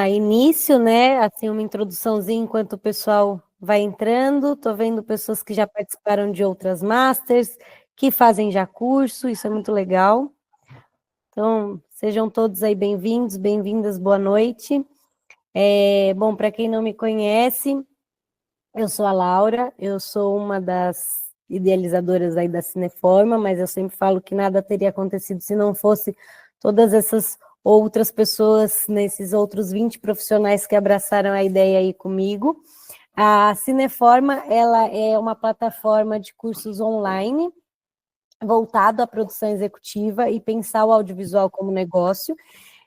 início, né? Assim, uma introduçãozinha enquanto o pessoal vai entrando. Estou vendo pessoas que já participaram de outras masters, que fazem já curso, isso é muito legal. Então, sejam todos aí bem-vindos, bem-vindas, boa noite. Bom, para quem não me conhece, eu sou a Laura, eu sou uma das idealizadoras aí da Cineforma, mas eu sempre falo que nada teria acontecido se não fosse todas essas outras pessoas, nesses outros 20 profissionais que abraçaram a ideia aí comigo. A Cineforma, ela é uma plataforma de cursos online voltado à produção executiva e pensar o audiovisual como negócio.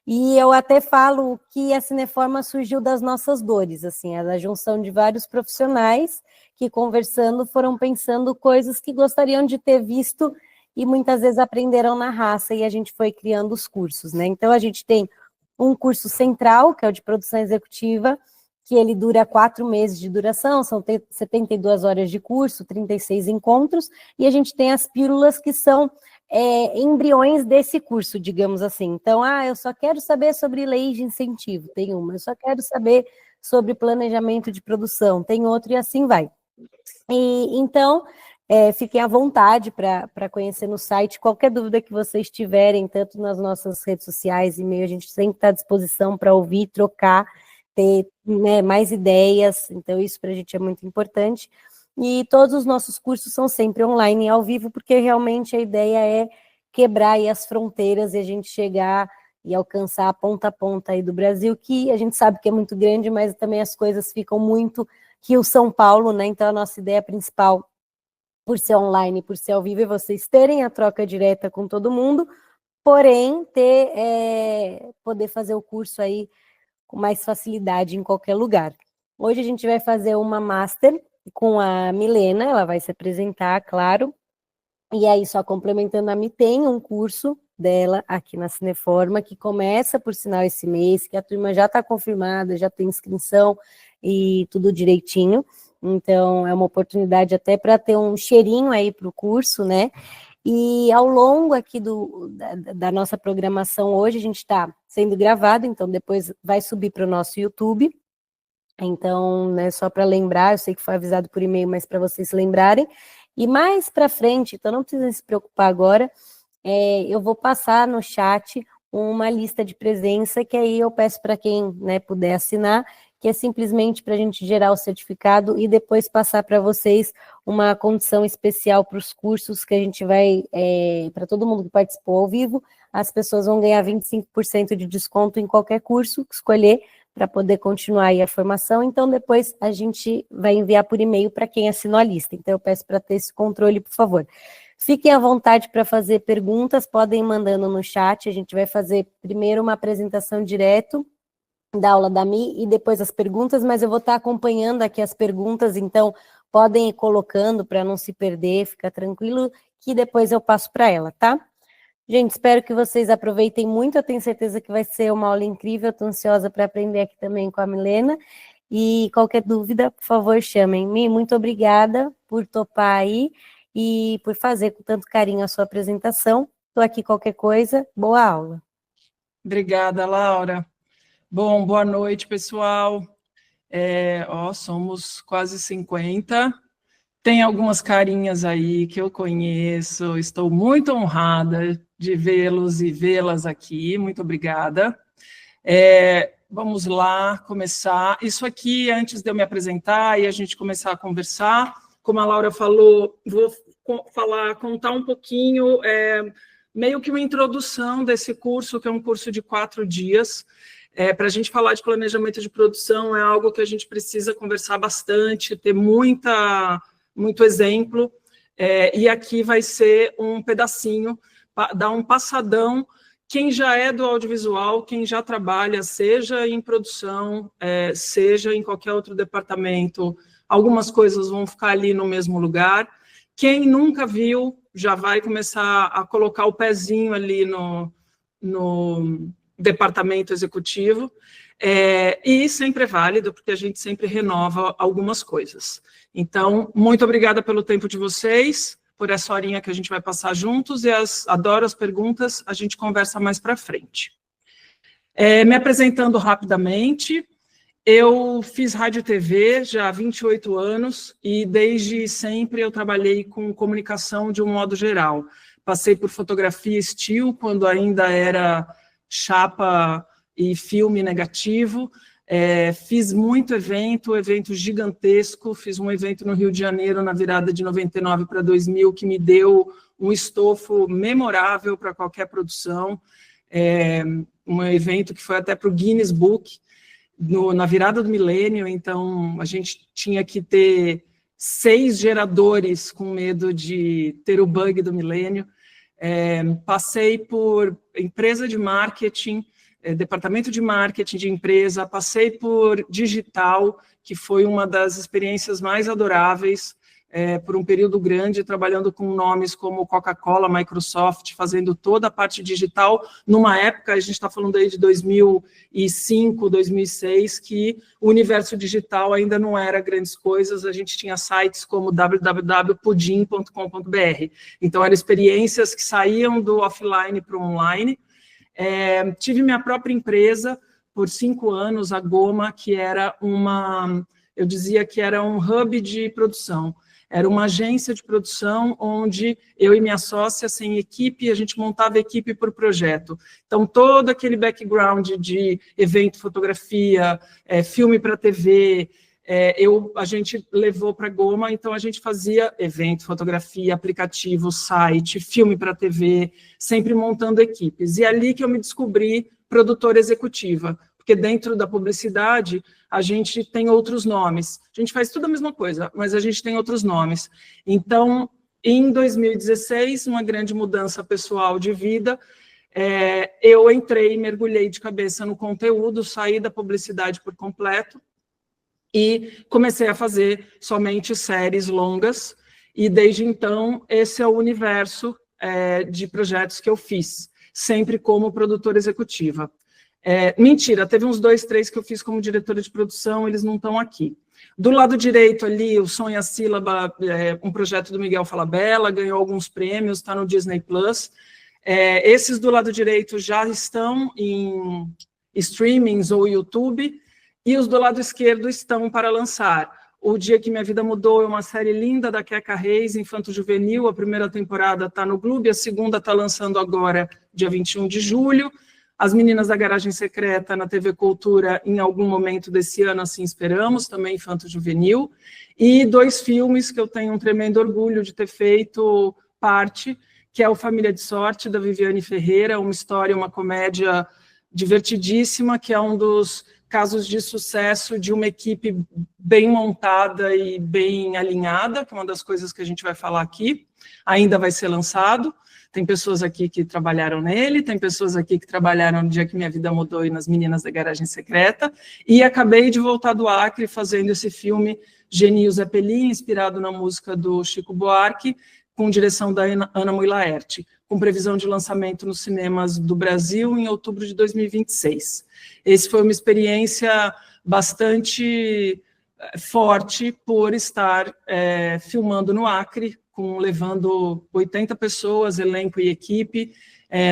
E eu até falo que a Cineforma surgiu das nossas dores, assim, é da junção de vários profissionais que, conversando, foram pensando coisas que gostariam de ter visto e muitas vezes aprenderam na raça, e a gente foi criando os cursos, né? Então, a gente tem um curso central, que é o de produção executiva, que ele dura 4 meses de duração, são 72 horas de curso, 36 encontros, e a gente tem as pílulas que são embriões desse curso, digamos assim. Então, eu só quero saber sobre lei de incentivo, tem uma. Eu só quero saber sobre planejamento de produção, tem outro, e assim vai. E então, fiquem à vontade para conhecer no site. Qualquer dúvida que vocês tiverem, tanto nas nossas redes sociais, e-mail, a gente sempre está à disposição para ouvir, trocar, ter, né, mais ideias. Então, isso para a gente é muito importante. E todos os nossos cursos são sempre online e ao vivo, porque realmente a ideia é quebrar aí as fronteiras e a gente chegar e alcançar a ponta aí do Brasil, que a gente sabe que é muito grande, mas também as coisas ficam muito Rio-São Paulo, né? Então a nossa ideia principal, por ser online, por ser ao vivo, é vocês terem a troca direta com todo mundo, porém poder fazer o curso aí com mais facilidade em qualquer lugar. Hoje a gente vai fazer uma master com a Milena, ela vai se apresentar, claro, e aí só complementando, a Mi tem um curso dela aqui na Cineforma, que começa, por sinal, esse mês, que a turma já está confirmada, já tem inscrição e tudo direitinho, então é uma oportunidade até para ter um cheirinho aí para o curso, né? E ao longo aqui da nossa programação hoje, a gente está sendo gravado, então depois vai subir para o nosso YouTube. Então, né, só para lembrar, eu sei que foi avisado por e-mail, mas para vocês lembrarem. E mais para frente, então não precisa se preocupar agora, eu vou passar no chat uma lista de presença, que aí eu peço para quem, né, puder assinar, que é simplesmente para a gente gerar o certificado e depois passar para vocês uma condição especial para os cursos que a gente vai, para todo mundo que participou ao vivo, as pessoas vão ganhar 25% de desconto em qualquer curso que escolher, para poder continuar aí a formação. Então, depois a gente vai enviar por e-mail para quem assinou a lista. Então, eu peço para ter esse controle, por favor. Fiquem à vontade para fazer perguntas, podem ir mandando no chat, a gente vai fazer primeiro uma apresentação direto da aula da Mi e depois as perguntas, mas eu vou estar acompanhando aqui as perguntas, então podem ir colocando para não se perder, fica tranquilo, que depois eu passo para ela, tá? Gente, espero que vocês aproveitem muito, eu tenho certeza que vai ser uma aula incrível, estou ansiosa para aprender aqui também com a Milena, e qualquer dúvida, por favor, chamem. Mi, muito obrigada por topar aí e por fazer com tanto carinho a sua apresentação. Estou aqui qualquer coisa, boa aula. Obrigada, Laura. Bom, boa noite, pessoal. Somos quase 50. Tem algumas carinhas aí que eu conheço, estou muito honrada de vê-los e vê-las aqui, muito obrigada. Vamos lá começar. Isso aqui, antes de eu me apresentar e a gente começar a conversar, como a Laura falou, vou contar um pouquinho, meio que uma introdução desse curso, que é um curso de 4 dias. Para a gente falar de planejamento de produção, é algo que a gente precisa conversar bastante, ter muito exemplo, e aqui vai ser um pedacinho, dar um passadão. Quem já é do audiovisual, quem já trabalha, seja em produção, seja em qualquer outro departamento, algumas coisas vão ficar ali no mesmo lugar. Quem nunca viu, já vai começar a colocar o pezinho ali no departamento executivo, e sempre é válido, porque a gente sempre renova algumas coisas. Então, muito obrigada pelo tempo de vocês, por essa horinha que a gente vai passar juntos, e adoro as perguntas, a gente conversa mais para frente. Me apresentando rapidamente, eu fiz rádio e TV já há 28 anos e desde sempre eu trabalhei com comunicação de um modo geral. Passei por fotografia still, quando ainda era chapa e filme negativo. Fiz muito evento gigantesco, fiz um evento no Rio de Janeiro na virada de 99 para 2000, que me deu um estofo memorável para qualquer produção, um evento que foi até para o Guinness Book, na virada do milênio, então a gente tinha que ter 6 geradores com medo de ter o bug do milênio. Passei por empresa de marketing, departamento de marketing de empresa, passei por digital, que foi uma das experiências mais adoráveis, por um período grande, trabalhando com nomes como Coca-Cola, Microsoft, fazendo toda a parte digital, numa época, a gente está falando aí de 2005, 2006, que o universo digital ainda não era grandes coisas, a gente tinha sites como www.pudim.com.br, então eram experiências que saíam do offline para o online. Tive minha própria empresa por 5 anos, a Goma, que era eu dizia que era um hub de produção. Era uma agência de produção onde eu e minha sócia, sem equipe, a gente montava equipe por projeto. Então, todo aquele background de evento, fotografia, filme para TV, a gente levou para a Goma, então a gente fazia evento, fotografia, aplicativo, site, filme para TV, sempre montando equipes. E é ali que eu me descobri produtora executiva, porque dentro da publicidade a gente tem outros nomes. A gente faz tudo a mesma coisa, mas a gente tem outros nomes. Então, em 2016, uma grande mudança pessoal de vida, eu entrei, mergulhei de cabeça no conteúdo, saí da publicidade por completo e comecei a fazer somente séries longas, e desde então esse é o universo de projetos que eu fiz, sempre como produtora executiva. Mentira, teve uns 2, 3 que eu fiz como diretora de produção, eles não estão aqui. Do lado direito ali, o Som e a Sílaba, um projeto do Miguel Falabella, ganhou alguns prêmios, está no Disney+. Esses do lado direito já estão em streamings ou YouTube, e os do lado esquerdo estão para lançar. O Dia que Minha Vida Mudou é uma série linda da Queca Reis, infanto-juvenil, a primeira temporada está no Globo, a segunda está lançando agora, dia 21 de julho. As Meninas da Garagem Secreta na TV Cultura em algum momento desse ano, assim esperamos, também infanto-juvenil. E 2 filmes que eu tenho um tremendo orgulho de ter feito parte, que é o Família de Sorte, da Viviane Ferreira, uma história, uma comédia divertidíssima, que é um dos casos de sucesso de uma equipe bem montada e bem alinhada, que é uma das coisas que a gente vai falar aqui, ainda vai ser lançado. Tem pessoas aqui que trabalharam nele, tem pessoas aqui que trabalharam no Dia que Minha Vida Mudou e nas Meninas da Garagem Secreta, e acabei de voltar do Acre fazendo esse filme Genio Zeppelin, inspirado na música do Chico Buarque, com direção da Ana Mui Laerte, com previsão de lançamento nos cinemas do Brasil em outubro de 2026. Esse foi uma experiência bastante forte por estar filmando no Acre, levando 80 pessoas, elenco e equipe,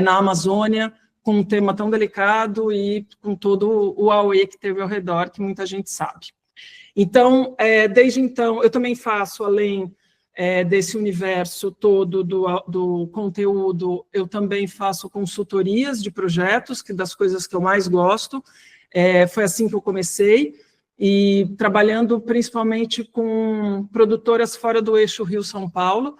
na Amazônia, com um tema tão delicado e com todo o auê que teve ao redor, que muita gente sabe. Então, desde então, eu também faço, além desse universo todo do conteúdo, eu também faço consultorias de projetos, que das coisas que eu mais gosto. Foi assim que eu comecei, e trabalhando principalmente com produtoras fora do eixo Rio-São Paulo,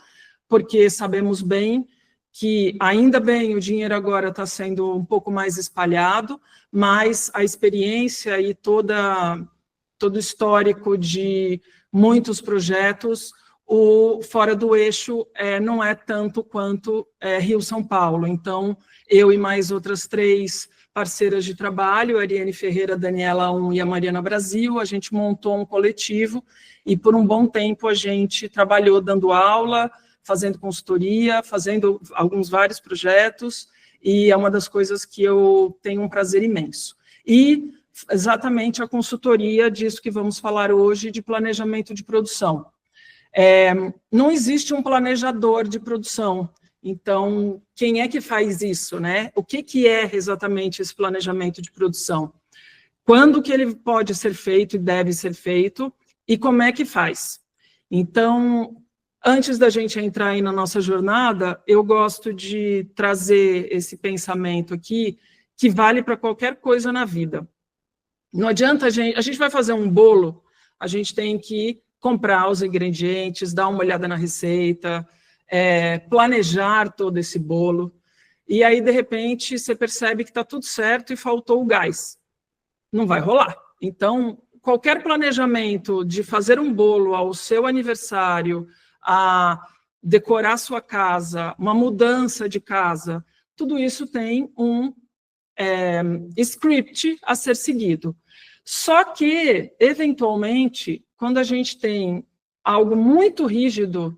porque sabemos bem que, ainda bem, o dinheiro agora está sendo um pouco mais espalhado, mas a experiência e todo o histórico de muitos projetos, o fora do eixo não é tanto quanto Rio-São Paulo. Então, eu e mais outras 3 parceiras de trabalho, a Ariane Ferreira, a Daniela e a Mariana Brasil, a gente montou um coletivo e por um bom tempo a gente trabalhou dando aula, fazendo consultoria, fazendo vários projetos, e é uma das coisas que eu tenho um prazer imenso. E exatamente a consultoria disso que vamos falar hoje, de planejamento de produção. Não existe um planejador de produção. Então, quem é que faz isso, né? O que é exatamente esse planejamento de produção? Quando que ele pode ser feito e deve ser feito, e como é que faz? Então, antes da gente entrar aí na nossa jornada, eu gosto de trazer esse pensamento aqui, que vale para qualquer coisa na vida. Não adianta a gente vai fazer um bolo, a gente tem que comprar os ingredientes, dar uma olhada na receita, planejar todo esse bolo, e aí, de repente, você percebe que está tudo certo e faltou o gás. Não vai rolar. Então, qualquer planejamento de fazer um bolo ao seu aniversário, a decorar sua casa, uma mudança de casa, tudo isso tem um script a ser seguido. Só que, eventualmente, quando a gente tem algo muito rígido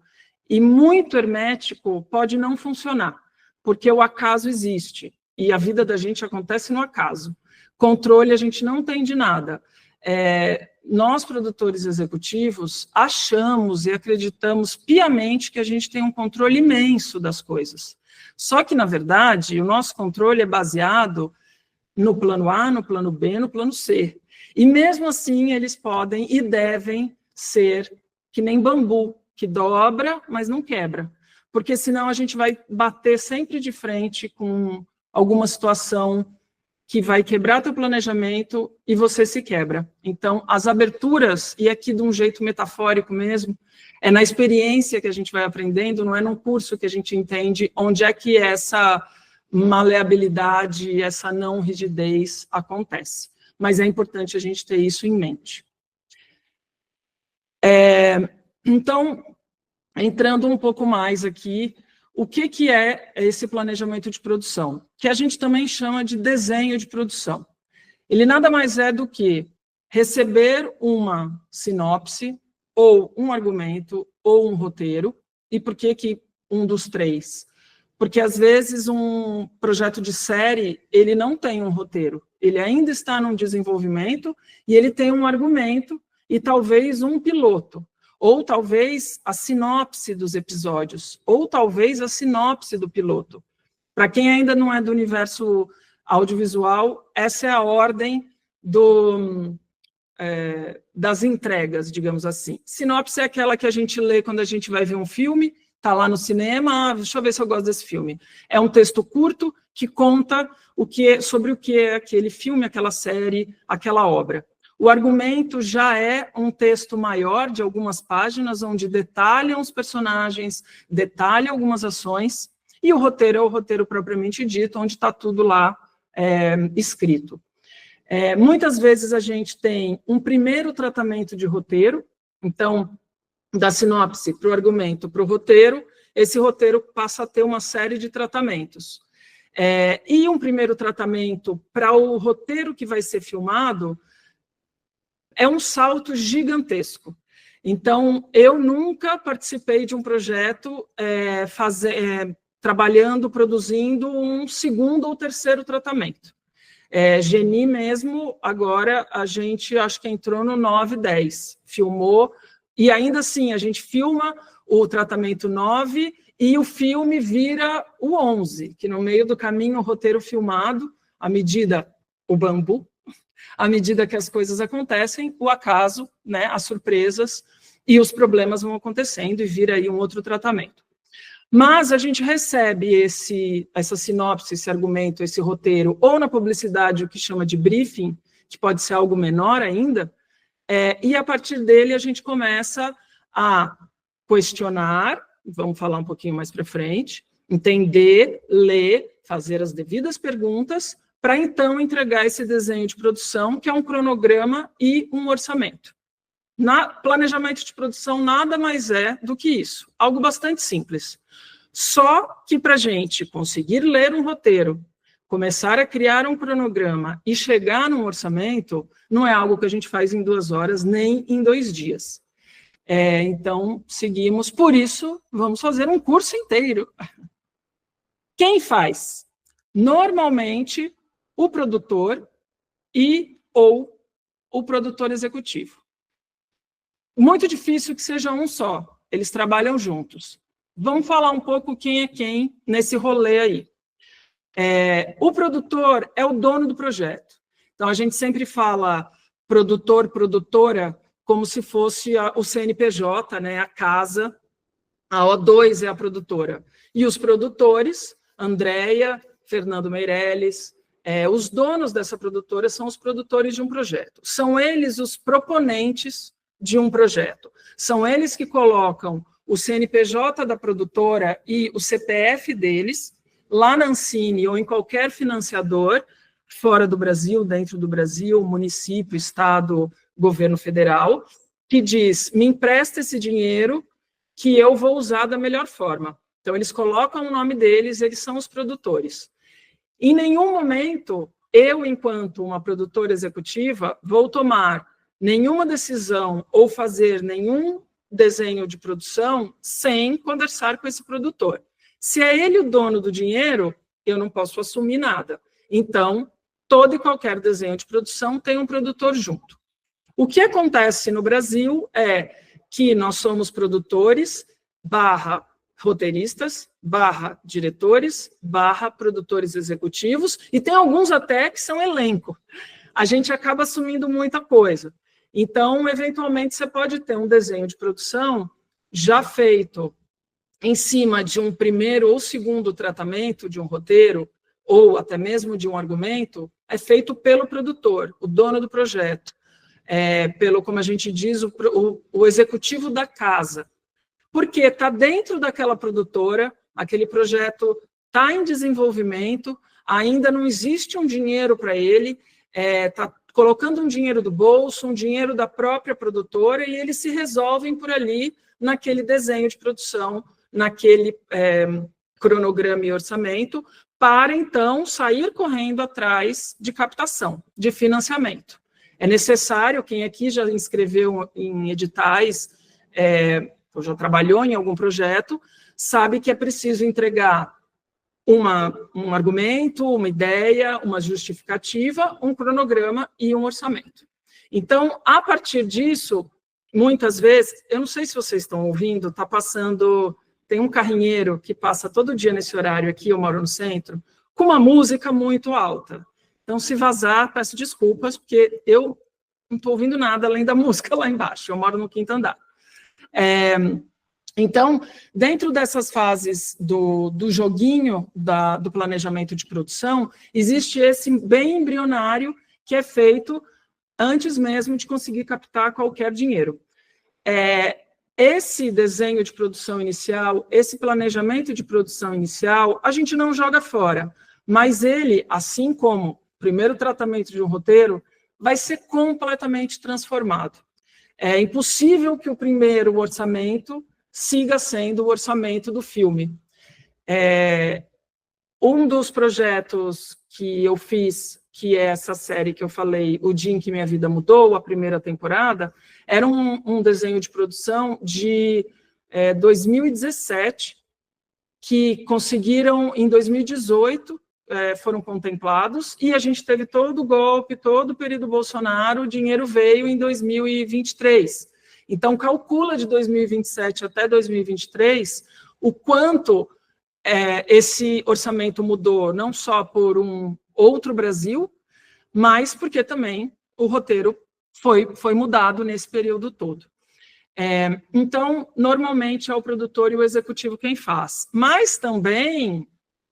e muito hermético, pode não funcionar, porque o acaso existe, e a vida da gente acontece no acaso. Controle a gente não tem de nada. Nós, produtores executivos, achamos e acreditamos piamente que a gente tem um controle imenso das coisas. Só que, na verdade, o nosso controle é baseado no plano A, no plano B, no plano C. E mesmo assim, eles podem e devem ser que nem bambu, que dobra, mas não quebra. Porque senão a gente vai bater sempre de frente com alguma situação que vai quebrar teu planejamento e você se quebra. Então, as aberturas, e aqui de um jeito metafórico mesmo, é na experiência que a gente vai aprendendo, não é num curso que a gente entende onde é que essa maleabilidade, essa não rigidez acontece. Mas é importante a gente ter isso em mente. Então, entrando um pouco mais aqui, o que é esse planejamento de produção? Que a gente também chama de desenho de produção. Ele nada mais é do que receber uma sinopse, ou um argumento, ou um roteiro. E por que um dos três? Porque, às vezes, um projeto de série, ele não tem um roteiro. Ele ainda está num desenvolvimento e ele tem um argumento e talvez um piloto. Ou talvez a sinopse dos episódios, ou talvez a sinopse do piloto. Para quem ainda não é do universo audiovisual, essa é a ordem das entregas, digamos assim. Sinopse é aquela que a gente lê quando a gente vai ver um filme, está lá no cinema, deixa eu ver se eu gosto desse filme. É um texto curto que conta sobre o que é aquele filme, aquela série, aquela obra. O argumento já é um texto maior, de algumas páginas, onde detalham os personagens, detalha algumas ações, e o roteiro é o roteiro propriamente dito, onde está tudo lá escrito. Muitas vezes a gente tem um primeiro tratamento de roteiro, então, da sinopse para o argumento, para o roteiro, esse roteiro passa a ter uma série de tratamentos. E um primeiro tratamento para o roteiro que vai ser filmado é um salto gigantesco. Então, eu nunca participei de um projeto trabalhando, produzindo um segundo ou terceiro tratamento. Geni mesmo, agora a gente acho que entrou no 9, 10, filmou, e ainda assim a gente filma o tratamento 9 e o filme vira o 11, que no meio do caminho o roteiro filmado, à medida, o bambu, à medida que as coisas acontecem, o acaso, né, as surpresas e os problemas vão acontecendo e vira aí um outro tratamento. Mas a gente recebe essa sinopse, esse argumento, esse roteiro, ou na publicidade, o que chama de briefing, que pode ser algo menor ainda, e a partir dele a gente começa a questionar, vamos falar um pouquinho mais para frente, entender, ler, fazer as devidas perguntas, para então entregar esse desenho de produção, que é um cronograma e um orçamento. Planejamento de produção nada mais é do que isso, algo bastante simples. Só que para a gente conseguir ler um roteiro, começar a criar um cronograma e chegar num orçamento, não é algo que a gente faz em 2 horas, nem em 2 dias. Então, seguimos. Por isso, vamos fazer um curso inteiro. Quem faz? Normalmente, o produtor ou o produtor executivo. Muito difícil que seja um só, eles trabalham juntos. vamos falar um pouco quem é quem nesse rolê aí. O produtor é o dono do projeto. Então, a gente sempre fala produtor, produtora, como se fosse o CNPJ, né, a casa, a O2 é a produtora. E os produtores, Andréia, Fernando Meirelles, os donos dessa produtora são os produtores de um projeto. São eles os proponentes de um projeto. São eles que colocam o CNPJ da produtora e o CPF deles lá na Ancine ou em qualquer financiador, fora do Brasil, dentro do Brasil, município, estado, governo federal, que diz, me empresta esse dinheiro que eu vou usar da melhor forma. Então, eles colocam o nome deles, eles são os produtores. Em nenhum momento, eu, enquanto uma produtora executiva, vou tomar nenhuma decisão ou fazer nenhum desenho de produção sem conversar com esse produtor. Se é ele o dono do dinheiro, eu não posso assumir nada. Então, todo e qualquer desenho de produção tem um produtor junto. O que acontece no Brasil é que nós somos produtores, roteiristas, diretores, produtores executivos, e tem alguns até que são elenco. A gente acaba assumindo muita coisa. Então, eventualmente, você pode ter um desenho de produção já feito em cima de um primeiro ou segundo tratamento de um roteiro, ou até mesmo de um argumento, é feito pelo produtor, o dono do projeto, pelo, como a gente diz, o executivo da casa. Porque está dentro daquela produtora, aquele projeto está em desenvolvimento, ainda não existe um dinheiro para ele, está colocando um dinheiro do bolso, um dinheiro da própria produtora, e eles se resolvem por ali, naquele desenho de produção, naquele cronograma e orçamento, para, então, sair correndo atrás de captação, de financiamento. É necessário, quem aqui já inscreveu em editais, ou já trabalhou em algum projeto, sabe que é preciso entregar um argumento, uma ideia, uma justificativa, um cronograma e um orçamento. Então, a partir disso, muitas vezes, eu não sei se vocês estão ouvindo, está passando, tem um carrinheiro que passa todo dia nesse horário aqui, eu moro no centro, com uma música muito alta. Então, se vazar, peço desculpas, porque eu não estou ouvindo nada além da música lá embaixo, eu moro no 5º andar. Então, dentro dessas fases do joguinho do planejamento de produção, existe esse bem embrionário que é feito antes mesmo de conseguir captar qualquer dinheiro. Esse desenho de produção inicial, esse planejamento de produção inicial, a gente não joga fora, mas ele, assim como o primeiro tratamento de um roteiro, vai ser completamente transformado. É impossível que o primeiro orçamento siga sendo o orçamento do filme. Um dos projetos que eu fiz, que é essa série que eu falei, O Dia em que Minha Vida Mudou, a primeira temporada, era um desenho de produção de 2017, que conseguiram, em 2018, foram contemplados, e a gente teve todo o golpe, todo o período Bolsonaro, o dinheiro veio em 2023. Então, calcula de 2027 até 2023 o quanto esse orçamento mudou, não só por um outro Brasil, mas porque também o roteiro foi mudado nesse período todo. Então, normalmente é o produtor e o executivo quem faz, mas também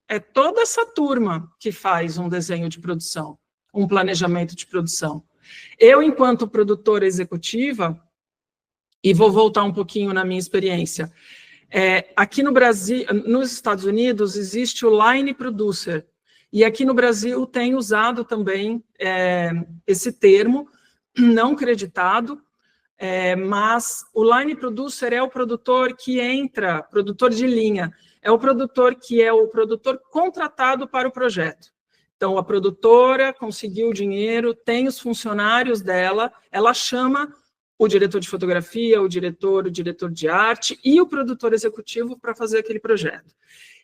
é toda essa turma que faz um desenho de produção, um planejamento de produção. Eu, enquanto produtora executiva, e vou voltar um pouquinho na minha experiência, aqui no Brasil, nos Estados Unidos, existe o line producer, e aqui no Brasil tem usado também esse termo, não creditado, mas o line producer é o produtor que entra, produtor de linha, é o produtor que é o produtor contratado para o projeto. Então, a produtora conseguiu o dinheiro, tem os funcionários dela, ela chama o diretor de fotografia, o diretor de arte e o produtor executivo para fazer aquele projeto.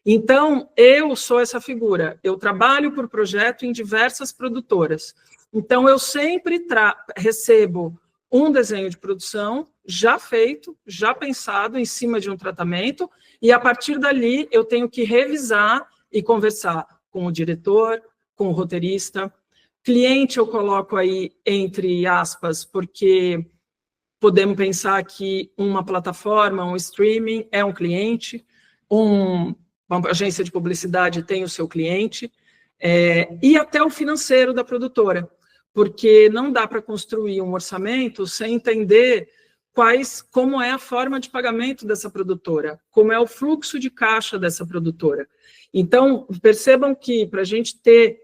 Então, eu sou essa figura, eu trabalho por projeto em diversas produtoras. Então, eu sempre recebo um desenho de produção já feito, já pensado em cima de um tratamento, e a partir dali eu tenho que revisar e conversar com o diretor, com o roteirista. Cliente eu coloco aí entre aspas, porque podemos pensar que uma plataforma, um streaming é um cliente, uma agência de publicidade tem o seu cliente, e até o financeiro da produtora, porque não dá para construir um orçamento sem entender como é a forma de pagamento dessa produtora, como é o fluxo de caixa dessa produtora. Então, percebam que para a gente ter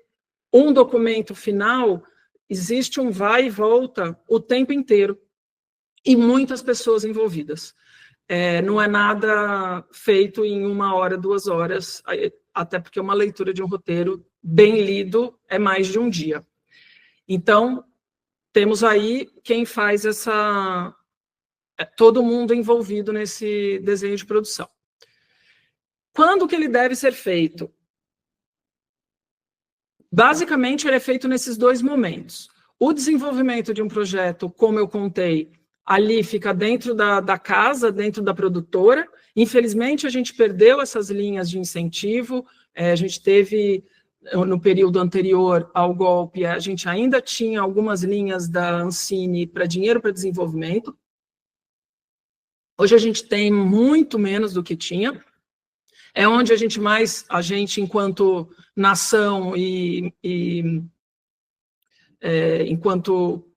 um documento final, existe um vai e volta o tempo inteiro, e muitas pessoas envolvidas. Não é nada feito em 1 hora, 2 horas, até porque uma leitura de um roteiro bem lido é mais de um dia. Então, temos aí quem faz todo mundo envolvido nesse desenho de produção. Quando que ele deve ser feito? Basicamente, ele é feito nesses 2 momentos. O desenvolvimento de um projeto, como eu contei, ali fica dentro da casa, dentro da produtora. Infelizmente, a gente perdeu essas linhas de incentivo. A gente teve, no período anterior ao golpe, a gente ainda tinha algumas linhas da Ancine para dinheiro para desenvolvimento. Hoje a gente tem muito menos do que tinha. É onde a gente enquanto nação enquanto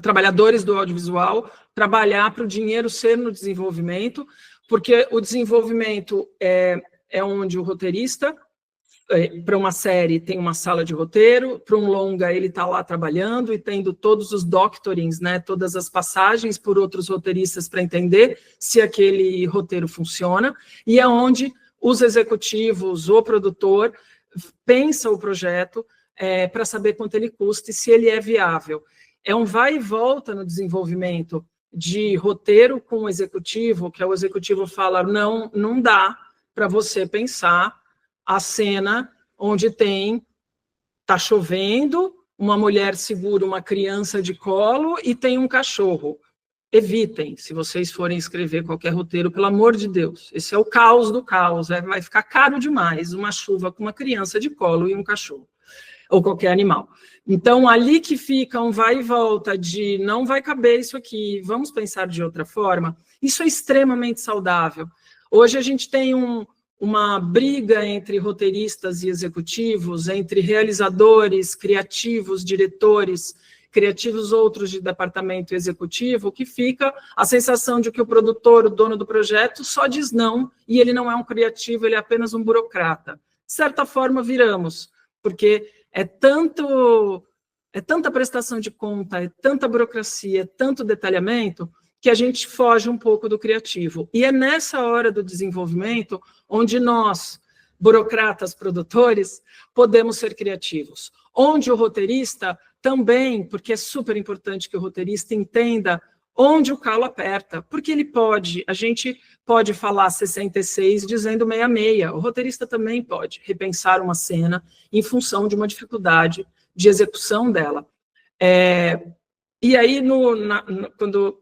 trabalhadores do audiovisual, trabalhar para o dinheiro ser no desenvolvimento, porque o desenvolvimento é onde o roteirista, para uma série, tem uma sala de roteiro, para um longa, ele está lá trabalhando e tendo todos os doctorings, né, todas as passagens por outros roteiristas para entender se aquele roteiro funciona, e é onde os executivos, o produtor, pensa o projeto para saber quanto ele custa e se ele é viável. É um vai e volta no desenvolvimento de roteiro com o executivo, que o executivo fala, não dá para você pensar a cena onde está chovendo, uma mulher segura uma criança de colo e tem um cachorro. Evitem, se vocês forem escrever qualquer roteiro, pelo amor de Deus. Esse é o caos do caos, vai ficar caro demais uma chuva com uma criança de colo e um cachorro, ou qualquer animal. Então, ali que fica um vai e volta de não vai caber isso aqui, vamos pensar de outra forma, isso é extremamente saudável. Hoje a gente tem uma briga entre roteiristas e executivos, entre realizadores, criativos, diretores, criativos outros de departamento executivo, que fica a sensação de que o produtor, o dono do projeto, só diz não, e ele não é um criativo, ele é apenas um burocrata. De certa forma, viramos, porque é tanta prestação de conta, é tanta burocracia, é tanto detalhamento, que a gente foge um pouco do criativo. E é nessa hora do desenvolvimento onde nós, burocratas, produtores, podemos ser criativos. Onde o roteirista também, porque é super importante que o roteirista entenda onde o calo aperta, porque a gente pode falar 66 dizendo 66, o roteirista também pode repensar uma cena em função de uma dificuldade de execução dela. E aí, quando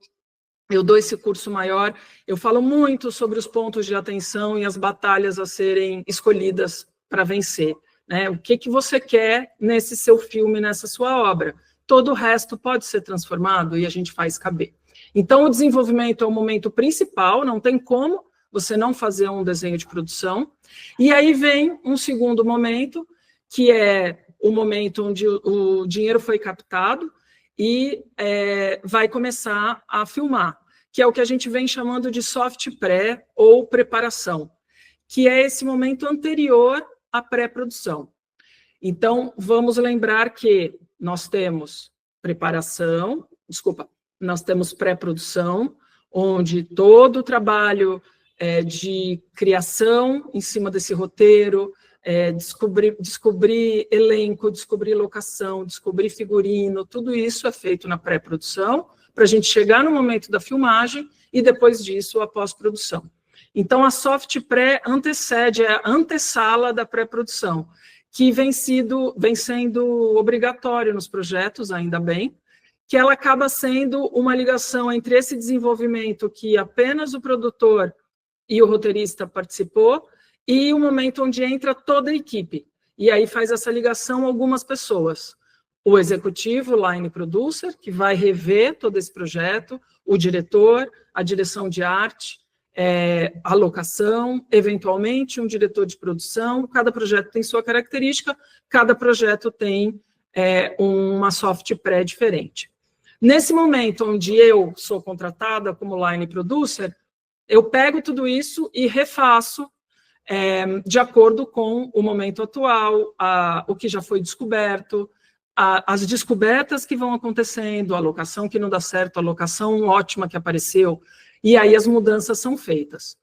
eu dou esse curso maior, eu falo muito sobre os pontos de atenção e as batalhas a serem escolhidas para vencer. Né? O que você quer nesse seu filme, nessa sua obra? Todo o resto pode ser transformado e a gente faz caber. Então, o desenvolvimento é o momento principal, não tem como você não fazer um desenho de produção. E aí vem um segundo momento, que é o momento onde o dinheiro foi captado e vai começar a filmar, que é o que a gente vem chamando de soft pré ou preparação, que é esse momento anterior à pré-produção. Então, vamos lembrar que nós temos nós temos pré-produção, onde todo o trabalho de criação em cima desse roteiro, descobrir elenco, descobrir locação, descobrir figurino, tudo isso é feito na pré-produção, para a gente chegar no momento da filmagem e depois disso a pós-produção. Então, a soft pré antecede, é a antessala da pré-produção, que vem sendo obrigatório nos projetos, ainda bem, que ela acaba sendo uma ligação entre esse desenvolvimento que apenas o produtor e o roteirista participou, e o momento onde entra toda a equipe. E aí faz essa ligação algumas pessoas. O executivo, line producer, que vai rever todo esse projeto, o diretor, a direção de arte, a locação, eventualmente um diretor de produção. Cada projeto tem sua característica, cada projeto tem uma soft pré diferente. Nesse momento onde eu sou contratada como line producer, eu pego tudo isso e refaço de acordo com o momento atual, o que já foi descoberto, as descobertas que vão acontecendo, a locação que não dá certo, a locação ótima que apareceu, e aí as mudanças são feitas.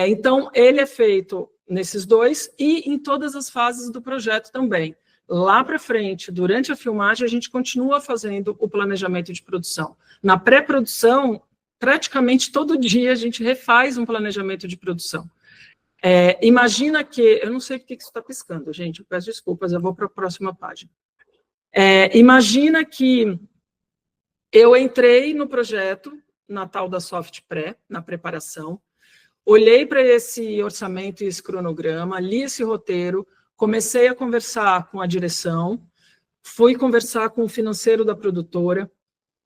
Então, ele é feito nesses dois e em todas as fases do projeto também. Lá para frente, durante a filmagem, a gente continua fazendo o planejamento de produção. Na pré-produção, praticamente todo dia a gente refaz um planejamento de produção. Imagina que... Eu não sei porque que isso está piscando, gente, eu peço desculpas, eu vou para a próxima página. Imagina que eu entrei no projeto, na tal da soft pré, na preparação, olhei para esse orçamento e esse cronograma, li esse roteiro, comecei a conversar com a direção, fui conversar com o financeiro da produtora,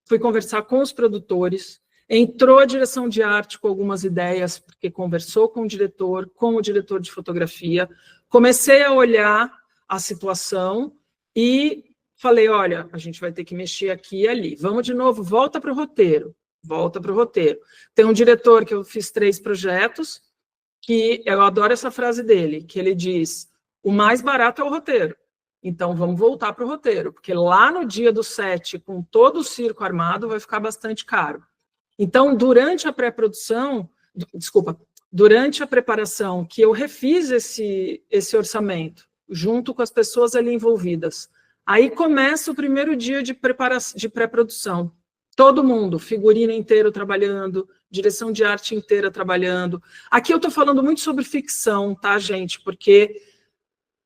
fui conversar com os produtores, entrou a direção de arte com algumas ideias, porque conversou com o diretor de fotografia, comecei a olhar a situação e falei, olha, a gente vai ter que mexer aqui e ali. Vamos de novo, volta para o roteiro. Tem um diretor que eu fiz 3 projetos, que eu adoro essa frase dele, que ele diz, o mais barato é o roteiro. Então, vamos voltar para o roteiro, porque lá no dia do set, com todo o circo armado, vai ficar bastante caro. Então, durante a pré-produção, durante a preparação, que eu refiz esse orçamento, junto com as pessoas ali envolvidas, aí começa o primeiro dia de pré-produção. Todo mundo, figurino inteiro trabalhando, direção de arte inteira trabalhando. Aqui eu estou falando muito sobre ficção, tá, gente? Porque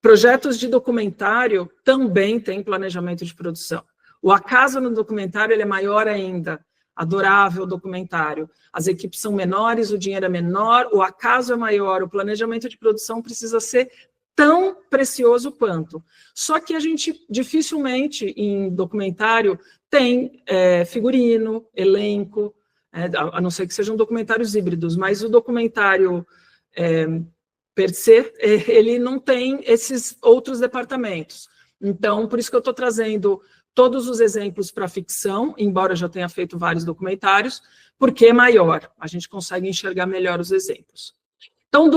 projetos de documentário também têm planejamento de produção. O acaso no documentário ele é maior ainda. Adorável documentário. As equipes são menores, o dinheiro é menor, o acaso é maior, o planejamento de produção precisa ser tão precioso quanto. Só que a gente dificilmente, em documentário, tem figurino, elenco, a não ser que sejam documentários híbridos, mas o documentário per se, ele não tem esses outros departamentos. Então, por isso que eu estou trazendo todos os exemplos para ficção, embora eu já tenha feito vários documentários, porque é maior, a gente consegue enxergar melhor os exemplos. Então,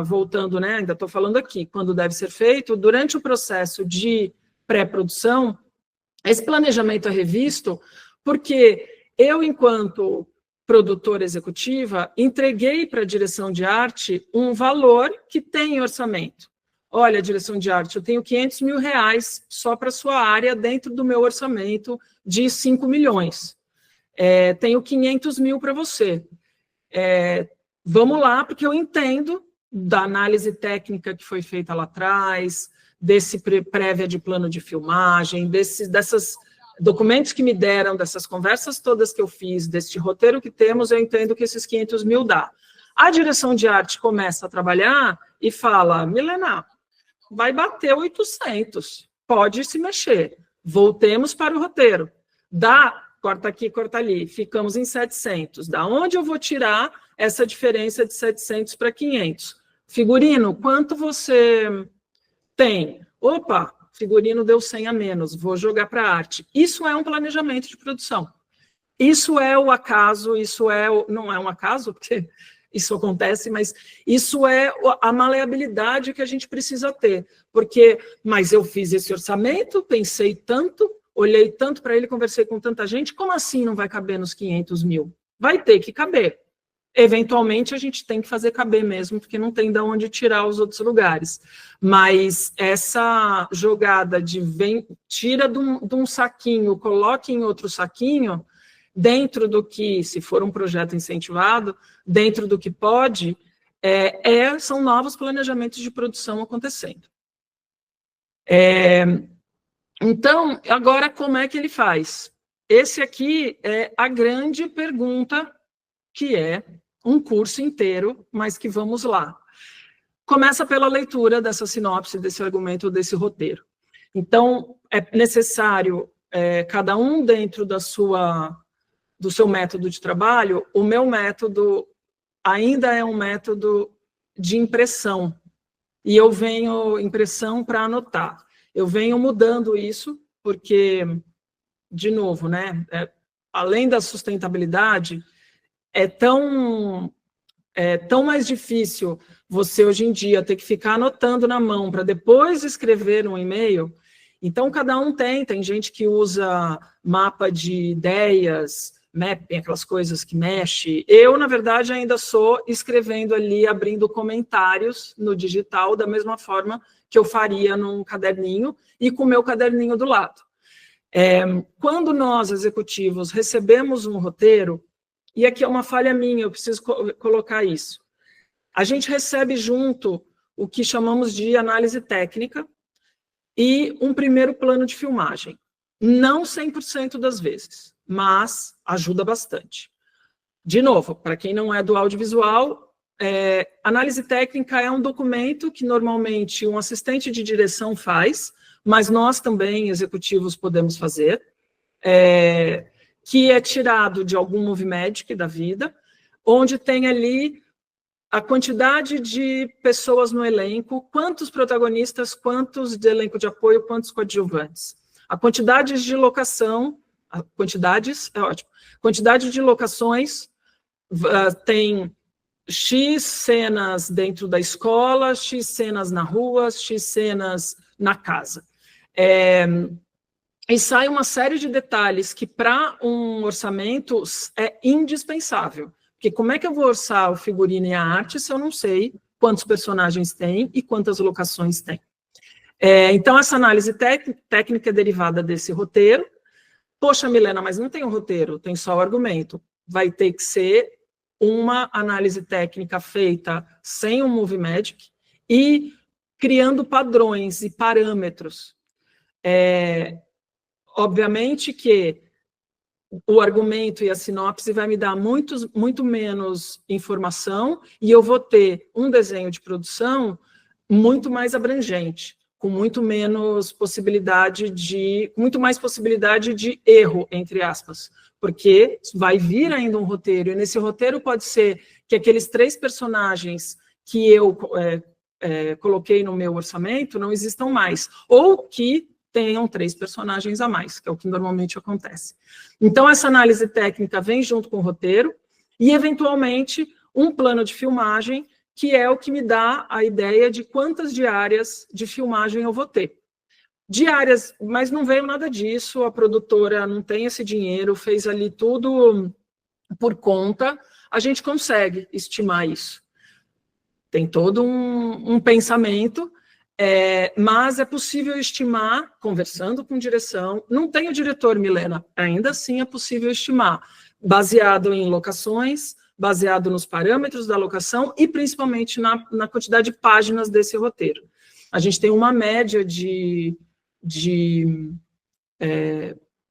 voltando, né, ainda estou falando aqui, quando deve ser feito, durante o processo de pré-produção, esse planejamento é revisto, porque eu, enquanto produtora executiva, entreguei para a direção de arte um valor que tem orçamento. Olha, direção de arte, eu tenho 500 mil reais só para a sua área dentro do meu orçamento de 5 milhões. Tenho 500 mil para você. Vamos lá, porque eu entendo da análise técnica que foi feita lá atrás, desse prévia de plano de filmagem, desses documentos que me deram, dessas conversas todas que eu fiz, desse roteiro que temos, eu entendo que esses 500 mil dá. A direção de arte começa a trabalhar e fala, Milena, vai bater 800, pode se mexer, voltemos para o roteiro. Corta aqui, corta ali, ficamos em 700. Da onde eu vou tirar essa diferença de 700 para 500? Figurino, quanto você tem? Opa, figurino deu 100 a menos, vou jogar para a arte. Isso é um planejamento de produção. Isso é o acaso, não é um acaso, porque isso acontece, mas isso é a maleabilidade que a gente precisa ter. Mas eu fiz esse orçamento, pensei tanto, olhei tanto para ele, conversei com tanta gente, como assim não vai caber nos 500 mil? Vai ter que caber. Eventualmente, a gente tem que fazer caber mesmo, porque não tem de onde tirar os outros lugares. Mas essa jogada tira de um saquinho, coloque em outro saquinho, dentro do que, se for um projeto incentivado, dentro do que pode, são novos planejamentos de produção acontecendo. Então, agora como é que ele faz? Esse aqui é a grande pergunta, que é um curso inteiro, mas que vamos lá. Começa pela leitura dessa sinopse, desse argumento, desse roteiro. Então, é necessário, cada um dentro do seu método de trabalho. O meu método ainda é um método de impressão, e eu venho impressão para anotar. Eu venho mudando isso, porque, de novo, né, além da sustentabilidade, é tão mais difícil você, hoje em dia, ter que ficar anotando na mão para depois escrever um e-mail. Então, cada um tem gente que usa mapa de ideias, mapping, aquelas coisas que mexe. Eu, na verdade, ainda sou escrevendo ali, abrindo comentários no digital, da mesma forma que eu faria num caderninho e com o meu caderninho do lado. Quando nós, executivos, recebemos um roteiro, e aqui é uma falha minha, eu preciso colocar isso. A gente recebe junto o que chamamos de análise técnica e um primeiro plano de filmagem. Não 100% das vezes, mas ajuda bastante. De novo, para quem não é do audiovisual, análise técnica é um documento que normalmente um assistente de direção faz, mas nós também, executivos, podemos fazer, que é tirado de algum movie magic da vida, onde tem ali a quantidade de pessoas no elenco, quantos protagonistas, quantos de elenco de apoio, quantos coadjuvantes. A quantidade de locação, quantidades, é ótimo, quantidade de locações, tem X cenas dentro da escola, X cenas na rua, X cenas na casa. E sai uma série de detalhes que, para um orçamento, é indispensável. Porque como é que eu vou orçar o figurino e a arte se eu não sei quantos personagens tem e quantas locações tem? Então, essa análise técnica é derivada desse roteiro. Poxa, Milena, mas não tem um roteiro, tem só o argumento. Vai ter que ser uma análise técnica feita sem um movie magic e criando padrões e parâmetros. Obviamente que o argumento e a sinopse vai me dar muito menos informação e eu vou ter um desenho de produção muito mais abrangente, com muito mais possibilidade de erro, entre aspas, porque vai vir ainda um roteiro, e nesse roteiro pode ser que aqueles 3 personagens que eu coloquei no meu orçamento não existam mais, ou que tenham 3 personagens a mais, que é o que normalmente acontece. Então, essa análise técnica vem junto com o roteiro e, eventualmente, um plano de filmagem, que é o que me dá a ideia de quantas diárias de filmagem eu vou ter. Diárias, mas não veio nada disso, a produtora não tem esse dinheiro, fez ali tudo por conta, a gente consegue estimar isso. Tem todo um pensamento, mas é possível estimar, conversando com direção, não tem o diretor, Milena, ainda assim é possível estimar, baseado em locações, baseado nos parâmetros da locação e principalmente na quantidade de páginas desse roteiro. A gente tem uma média de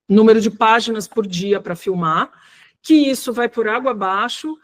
número de páginas por dia para filmar, que isso vai por água abaixo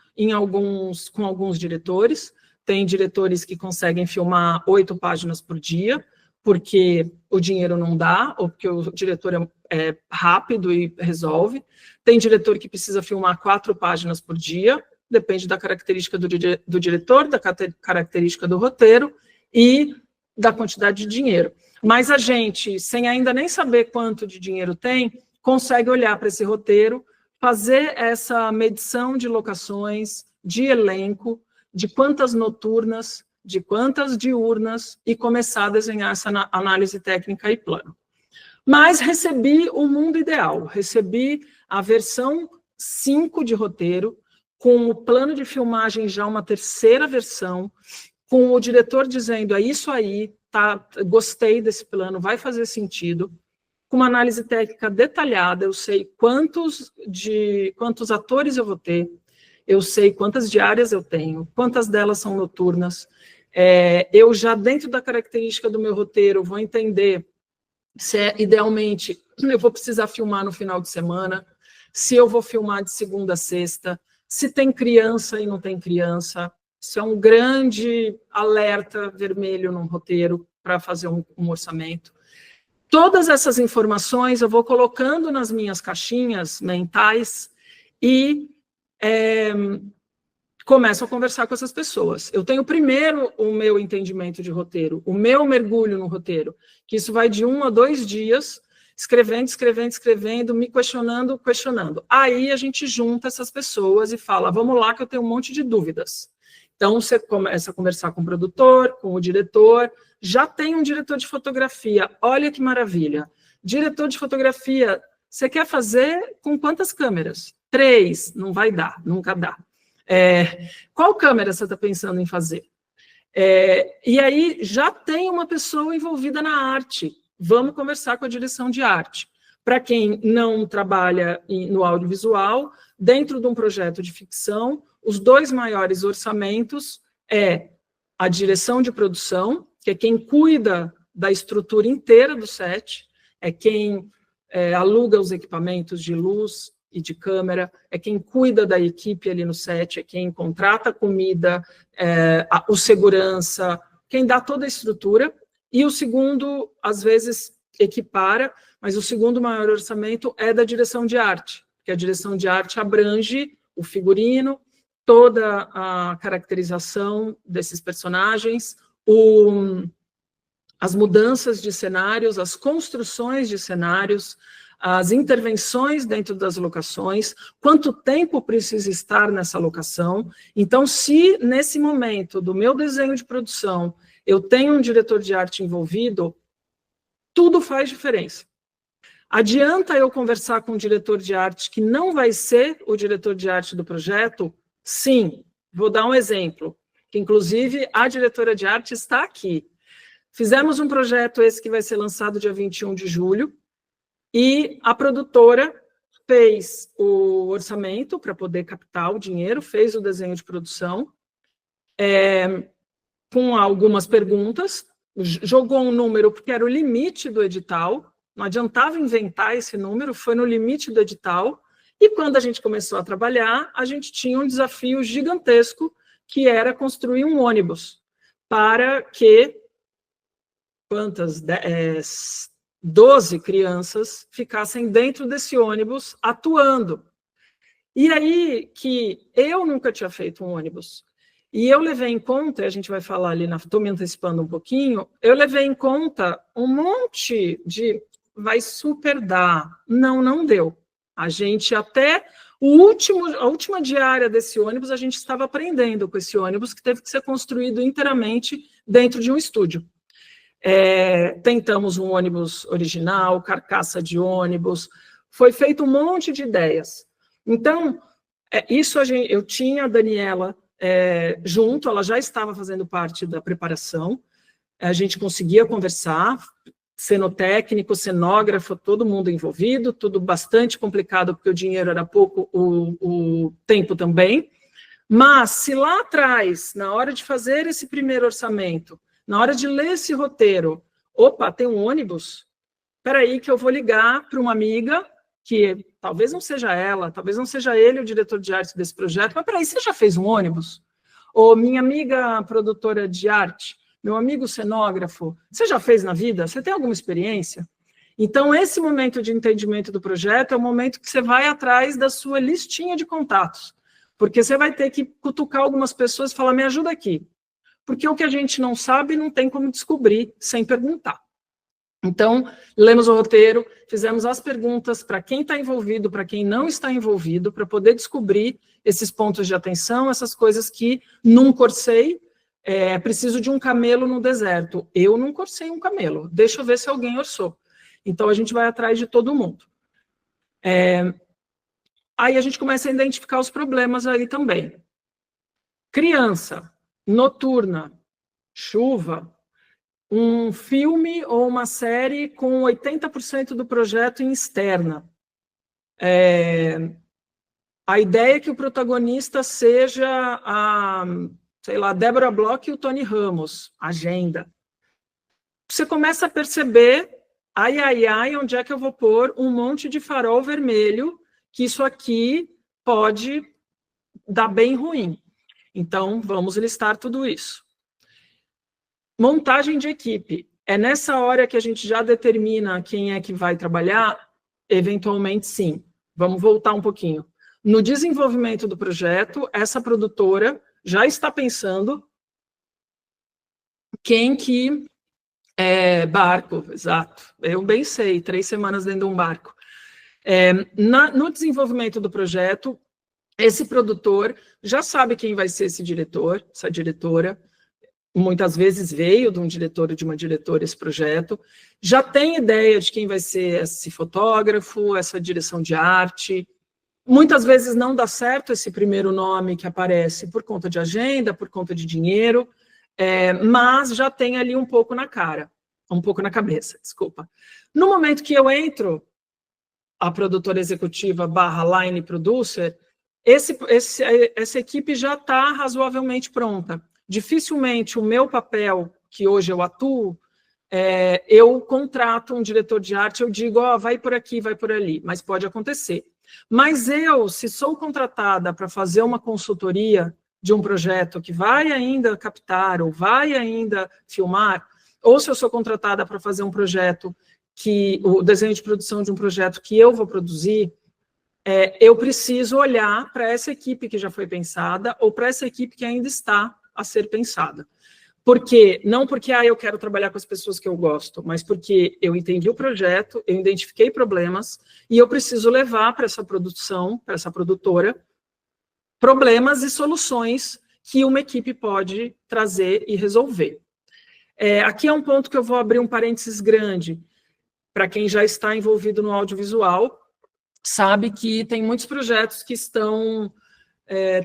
com alguns diretores. Tem diretores que conseguem filmar 8 páginas por dia, porque o dinheiro não dá, ou porque o diretor é rápido e resolve. Tem diretor que precisa filmar 4 páginas por dia, depende da característica do diretor, da característica do roteiro e da quantidade de dinheiro. Mas a gente, sem ainda nem saber quanto de dinheiro tem, consegue olhar para esse roteiro, fazer essa medição de locações, de elenco, de quantas noturnas, de quantas diurnas, e começar a desenhar essa análise técnica e plano. Mas recebi o mundo ideal, recebi a versão 5 de roteiro, com o plano de filmagem já uma 3ª versão, com o diretor dizendo, é isso aí, tá, gostei desse plano, vai fazer sentido, com uma análise técnica detalhada, eu sei quantos atores eu vou ter, eu sei quantas diárias eu tenho, quantas delas são noturnas, eu já dentro da característica do meu roteiro vou entender idealmente, eu vou precisar filmar no final de semana, se eu vou filmar de segunda a sexta, se tem criança e não tem criança. Isso é um grande alerta vermelho num roteiro para fazer um orçamento. Todas essas informações eu vou colocando nas minhas caixinhas mentais e começo a conversar com essas pessoas. Eu tenho primeiro o meu entendimento de roteiro, o meu mergulho no roteiro, que isso vai de 1 a 2 dias, escrevendo, me questionando. Aí a gente junta essas pessoas e fala, vamos lá que eu tenho um monte de dúvidas. Então, você começa a conversar com o produtor, com o diretor, já tem um diretor de fotografia, olha que maravilha. Diretor de fotografia, você quer fazer com quantas câmeras? 3, não vai dar, nunca dá. Qual câmera você está pensando em fazer? E aí já tem uma pessoa envolvida na arte, vamos conversar com a direção de arte. Para quem não trabalha no audiovisual, dentro de um projeto de ficção, os 2 maiores orçamentos é a direção de produção, que é quem cuida da estrutura inteira do set, é quem aluga os equipamentos de luz e de câmera, é quem cuida da equipe ali no set, é quem contrata a comida, o segurança, quem dá toda a estrutura, e o segundo, às vezes, equipara, mas o segundo maior orçamento é da direção de arte, que a direção de arte abrange o figurino, toda a caracterização desses personagens, as mudanças de cenários, as construções de cenários, as intervenções dentro das locações, quanto tempo precisa estar nessa locação. Então, se nesse momento do meu desenho de produção eu tenho um diretor de arte envolvido, tudo faz diferença. Adianta eu conversar com o diretor de arte que não vai ser o diretor de arte do projeto? Sim, vou dar um exemplo, que inclusive a diretora de arte está aqui. Fizemos um projeto, esse que vai ser lançado dia 21 de julho, e a produtora fez o orçamento para poder captar o dinheiro, fez o desenho de produção, com algumas perguntas, jogou um número porque era o limite do edital, não adiantava inventar esse número, foi no limite do edital, e quando a gente começou a trabalhar, a gente tinha um desafio gigantesco, que era construir um ônibus, para que 12 crianças ficassem dentro desse ônibus atuando. E aí que eu nunca tinha feito um ônibus. E eu levei em conta, a gente vai falar ali, estou me antecipando um pouquinho, eu levei em conta um monte de, vai super dar. Não, não deu. A gente até, a última diária desse ônibus, a gente estava aprendendo com esse ônibus, que teve que ser construído inteiramente dentro de um estúdio. Tentamos um ônibus original, carcaça de ônibus, foi feito um monte de ideias. Então, eu tinha a Daniela junto, ela já estava fazendo parte da preparação, a gente conseguia conversar, cenotécnico, cenógrafo, todo mundo envolvido, tudo bastante complicado, porque o dinheiro era pouco, o tempo também, mas se lá atrás, na hora de fazer esse primeiro orçamento, na hora de ler esse roteiro, opa, tem um ônibus? Espera aí que eu vou ligar para uma amiga, que talvez não seja ela, talvez não seja ele o diretor de arte desse projeto, mas espera aí, você já fez um ônibus? Ou minha amiga produtora de arte, meu amigo cenógrafo, você já fez na vida? Você tem alguma experiência? Então, esse momento de entendimento do projeto é o momento que você vai atrás da sua listinha de contatos, porque você vai ter que cutucar algumas pessoas e falar, me ajuda aqui. Porque o que a gente não sabe não tem como descobrir sem perguntar. Então, lemos o roteiro, fizemos as perguntas para quem está envolvido, para quem não está envolvido, para poder descobrir esses pontos de atenção, essas coisas que nunca orcei, preciso de um camelo no deserto. Eu não orcei um camelo, deixa eu ver se alguém orçou. Então, a gente vai atrás de todo mundo. Aí a gente começa a identificar os problemas aí também. Criança, noturna, chuva, um filme ou uma série com 80% do projeto em externa. A ideia é que o protagonista seja a, sei lá, Débora Bloch e o Tony Ramos, agenda. Você começa a perceber ai, ai, ai, onde é que eu vou pôr um monte de farol vermelho, que isso aqui pode dar bem ruim. Então, vamos listar tudo isso. Montagem de equipe. É nessa hora que a gente já determina quem é que vai trabalhar? Eventualmente, sim. Vamos voltar um pouquinho. No desenvolvimento do projeto, essa produtora já está pensando quem que... barco, exato. Eu bem sei, 3 semanas dentro de um barco. No desenvolvimento do projeto, esse produtor já sabe quem vai ser esse diretor, essa diretora. Muitas vezes veio de um diretor ou de uma diretora esse projeto, já tem ideia de quem vai ser esse fotógrafo, essa direção de arte. Muitas vezes não dá certo esse primeiro nome que aparece por conta de agenda, por conta de dinheiro, mas já tem ali um pouco na cara, um pouco na cabeça, desculpa. No momento que eu entro, a produtora executiva / line producer, essa equipe já está razoavelmente pronta. Dificilmente o meu papel, que hoje eu atuo, eu contrato um diretor de arte, eu digo, vai por aqui, vai por ali, mas pode acontecer. Mas eu, se sou contratada para fazer uma consultoria de um projeto que vai ainda captar, ou vai ainda filmar, ou se eu sou contratada para fazer um projeto, o desenho de produção de um projeto que eu vou produzir, eu preciso olhar para essa equipe que já foi pensada, ou para essa equipe que ainda está a ser pensada. Por quê? Não porque eu quero trabalhar com as pessoas que eu gosto, mas porque eu entendi o projeto, eu identifiquei problemas, e eu preciso levar para essa produção, para essa produtora, problemas e soluções que uma equipe pode trazer e resolver. Aqui é um ponto que eu vou abrir um parênteses grande, para quem já está envolvido no audiovisual, sabe que tem muitos projetos que estão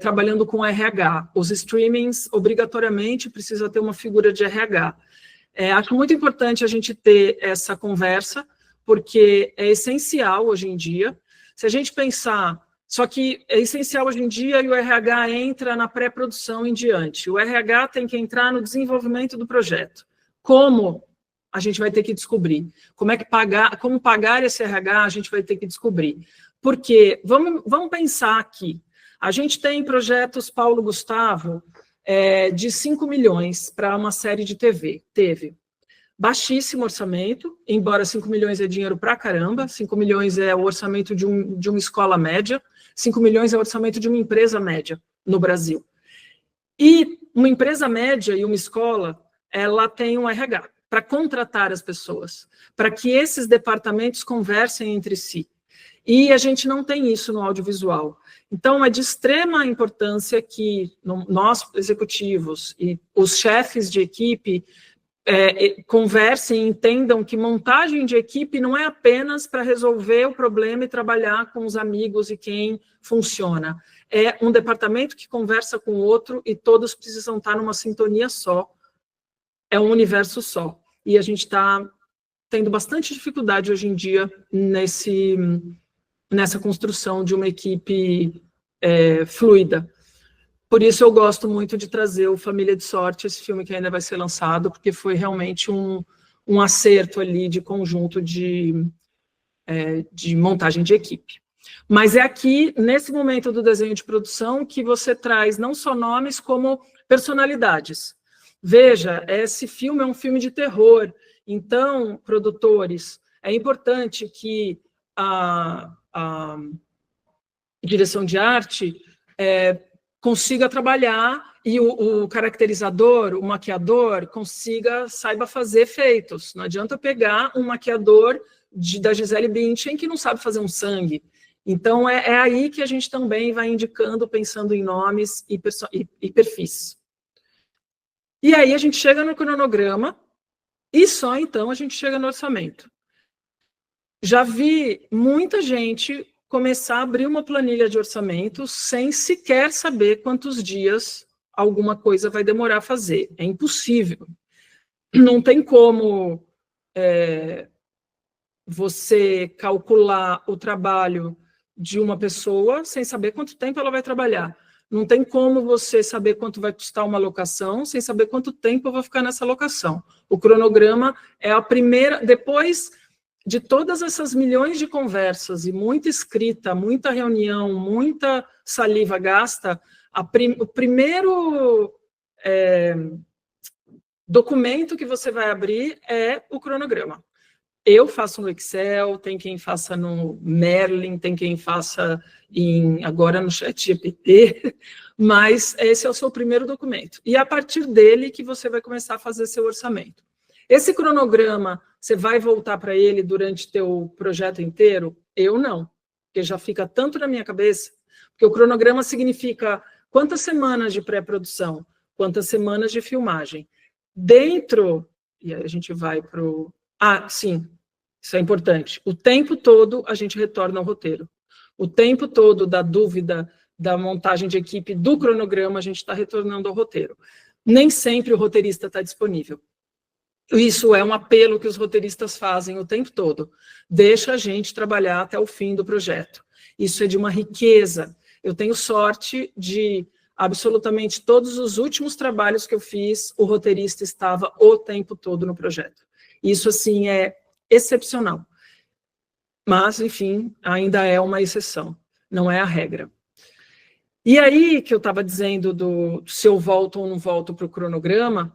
trabalhando com RH. Os streamings, obrigatoriamente, precisa ter uma figura de RH. Acho muito importante a gente ter essa conversa, porque é essencial hoje em dia. Se a gente pensar... Só que é essencial hoje em dia e o RH entra na pré-produção em diante. O RH tem que entrar no desenvolvimento do projeto. Como? A gente vai ter que descobrir. Como pagar esse RH, a gente vai ter que descobrir. Porque, vamos pensar aqui, a gente tem projetos Paulo Gustavo de 5 milhões para uma série de TV. Teve baixíssimo orçamento, embora 5 milhões é dinheiro pra caramba, 5 milhões é o orçamento de uma escola média, 5 milhões é o orçamento de uma empresa média no Brasil. E uma empresa média e uma escola, ela tem um RH para contratar as pessoas, para que esses departamentos conversem entre si. E a gente não tem isso no audiovisual. Então, é de extrema importância que nós, executivos, e os chefes de equipe conversem e entendam que montagem de equipe não é apenas para resolver o problema e trabalhar com os amigos e quem funciona. É um departamento que conversa com o outro e todos precisam estar numa sintonia só. É um universo só. E a gente está tendo bastante dificuldade hoje em dia nessa construção de uma equipe fluida. Por isso eu gosto muito de trazer o Família de Sorte, esse filme que ainda vai ser lançado, porque foi realmente um acerto ali de conjunto de montagem de equipe. Mas é aqui, nesse momento do desenho de produção, que você traz não só nomes, como personalidades. Veja, esse filme é um filme de terror, então, produtores, é importante que a direção de arte consiga trabalhar e o caracterizador, o maquiador, saiba fazer efeitos. Não adianta pegar um maquiador da Gisele Bündchen que não sabe fazer um sangue. Então, é aí que a gente também vai indicando, pensando em nomes e perfis. E aí a gente chega no cronograma e só então a gente chega no orçamento. Já vi muita gente começar a abrir uma planilha de orçamento sem sequer saber quantos dias alguma coisa vai demorar a fazer. É impossível. Não tem como você calcular o trabalho de uma pessoa sem saber quanto tempo ela vai trabalhar. Não tem como você saber quanto vai custar uma locação sem saber quanto tempo eu vou ficar nessa locação. O cronograma é a primeira... Depois de todas essas milhões de conversas e muita escrita, muita reunião, muita saliva gasta, o primeiro documento que você vai abrir é o cronograma. Eu faço no Excel, tem quem faça no Merlin, tem quem faça agora no ChatGPT, mas esse é o seu primeiro documento. E é a partir dele que você vai começar a fazer seu orçamento. Esse cronograma, você vai voltar para ele durante teu projeto inteiro? Eu não, porque já fica tanto na minha cabeça, porque o cronograma significa quantas semanas de pré-produção, quantas semanas de filmagem. Dentro, e aí a gente vai para o... Ah, sim, isso é importante. O tempo todo a gente retorna ao roteiro. O tempo todo da dúvida, da montagem de equipe, do cronograma, a gente está retornando ao roteiro. Nem sempre o roteirista está disponível. Isso é um apelo que os roteiristas fazem o tempo todo. Deixa a gente trabalhar até o fim do projeto. Isso é de uma riqueza. Eu tenho sorte de... absolutamente todos os últimos trabalhos que eu fiz, o roteirista estava o tempo todo no projeto. Isso, assim, é excepcional. Mas, enfim, ainda é uma exceção, não é a regra. E aí, que eu estava dizendo se eu volto ou não volto para o cronograma,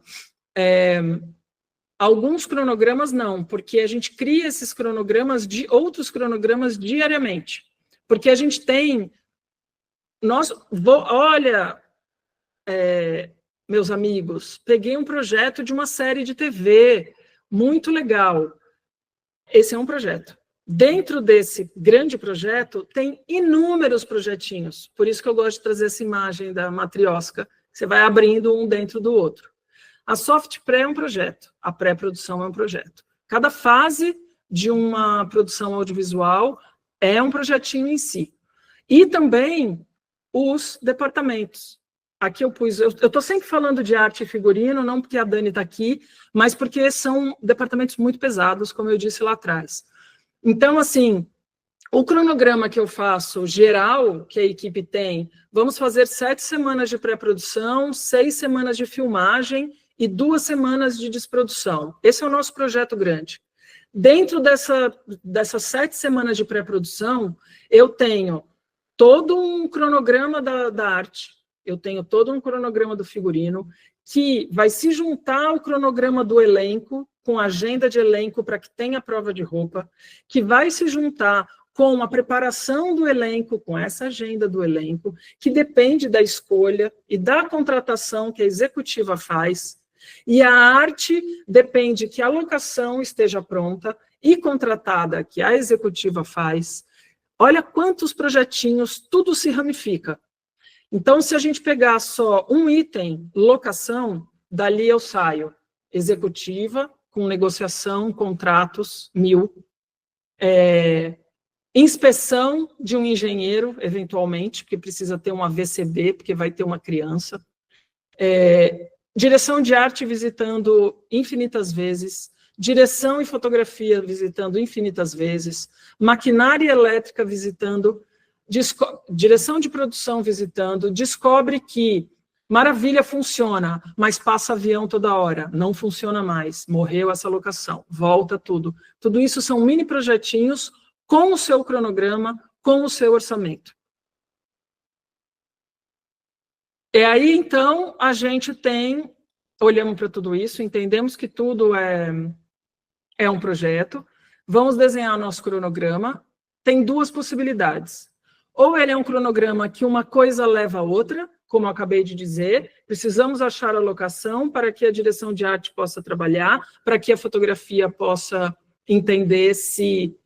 alguns cronogramas não, porque a gente cria esses cronogramas, outros cronogramas diariamente. Porque a gente tem... olha, meus amigos, peguei um projeto de uma série de TV, muito legal. Esse é um projeto. Dentro desse grande projeto, tem inúmeros projetinhos. Por isso que eu gosto de trazer essa imagem da matriosca. Você vai abrindo um dentro do outro. A soft pré é um projeto, a pré-produção é um projeto. Cada fase de uma produção audiovisual é um projetinho em si. E também os departamentos. Aqui eu pus... Eu estou sempre falando de arte e figurino, não porque a Dani está aqui, mas porque são departamentos muito pesados, como eu disse lá atrás. Então, assim, o cronograma que eu faço geral, que a equipe tem, vamos fazer 7 semanas de pré-produção, 6 semanas de filmagem e 2 semanas de desprodução. Esse é o nosso projeto grande. Dentro dessas 7 semanas de pré-produção, eu tenho todo um cronograma da arte, eu tenho todo um cronograma do figurino, que vai se juntar ao cronograma do elenco, com agenda de elenco para que tenha prova de roupa, que vai se juntar com a preparação do elenco, com essa agenda do elenco, que depende da escolha e da contratação que a executiva faz, e a arte depende que a locação esteja pronta e contratada, que a executiva faz. Olha quantos projetinhos, tudo se ramifica. Então, se a gente pegar só um item, locação, dali eu saio. Executiva, com negociação, contratos, 1000. Inspeção de um engenheiro, eventualmente, porque precisa ter um AVCB, porque vai ter uma criança. Direção de arte visitando infinitas vezes. Direção e fotografia visitando infinitas vezes. Maquinária elétrica visitando. Direção de produção visitando, descobre que maravilha, funciona, mas passa avião toda hora, não funciona mais, morreu essa locação, volta tudo. Tudo isso são mini projetinhos com o seu cronograma, com o seu orçamento. E aí, então, a gente olhamos para tudo isso, entendemos que tudo é um projeto, vamos desenhar nosso cronograma, tem 2 possibilidades. Ou ele é um cronograma que uma coisa leva a outra, como eu acabei de dizer, precisamos achar a locação para que a direção de arte possa trabalhar, para que a fotografia possa entender se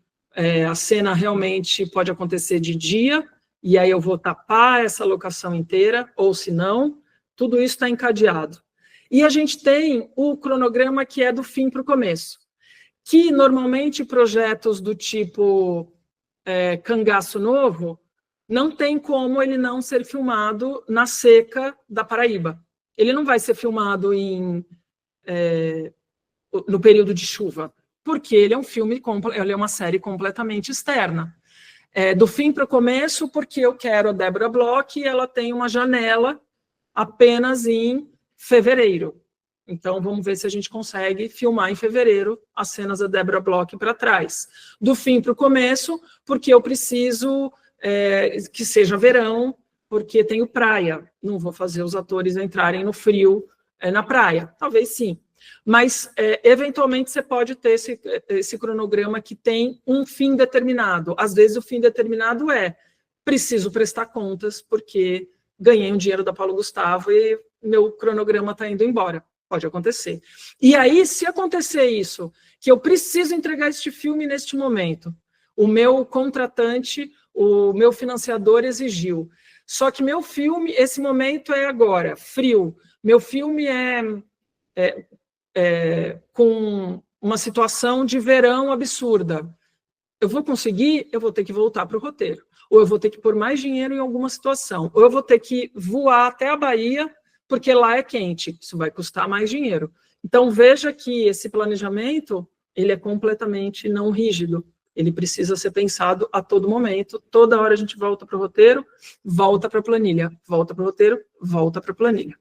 a cena realmente pode acontecer de dia, e aí eu vou tapar essa locação inteira, ou se não, tudo isso está encadeado. E a gente tem o cronograma que é do fim para o começo, que normalmente projetos do tipo Cangaço Novo, não tem como ele não ser filmado na seca da Paraíba. Ele não vai ser filmado no período de chuva, porque ele é um filme, ele é uma série completamente externa. Do fim para o começo, porque eu quero a Débora Bloch e ela tem uma janela apenas em fevereiro. Então, vamos ver se a gente consegue filmar em fevereiro as cenas da Débora Bloch para trás. Do fim para o começo, porque eu preciso que seja verão, porque tenho praia. Não vou fazer os atores entrarem no frio na praia. Talvez sim. Mas, eventualmente, você pode ter esse cronograma que tem um fim determinado. Às vezes, o fim determinado preciso prestar contas, porque ganhei um dinheiro da Paulo Gustavo e meu cronograma está indo embora. Pode acontecer. E aí, se acontecer isso, que eu preciso entregar este filme neste momento, o meu contratante, o meu financiador exigiu. Só que meu filme, esse momento é agora, frio. Meu filme com uma situação de verão absurda. Eu vou conseguir, eu vou ter que voltar para o roteiro. Ou eu vou ter que pôr mais dinheiro em alguma situação. Ou eu vou ter que voar até a Bahia, porque lá é quente. Isso vai custar mais dinheiro. Então, veja que esse planejamento, ele é completamente não rígido. Ele precisa ser pensado a todo momento. Toda hora a gente volta para o roteiro, volta para a planilha. Volta para o roteiro, volta para a planilha.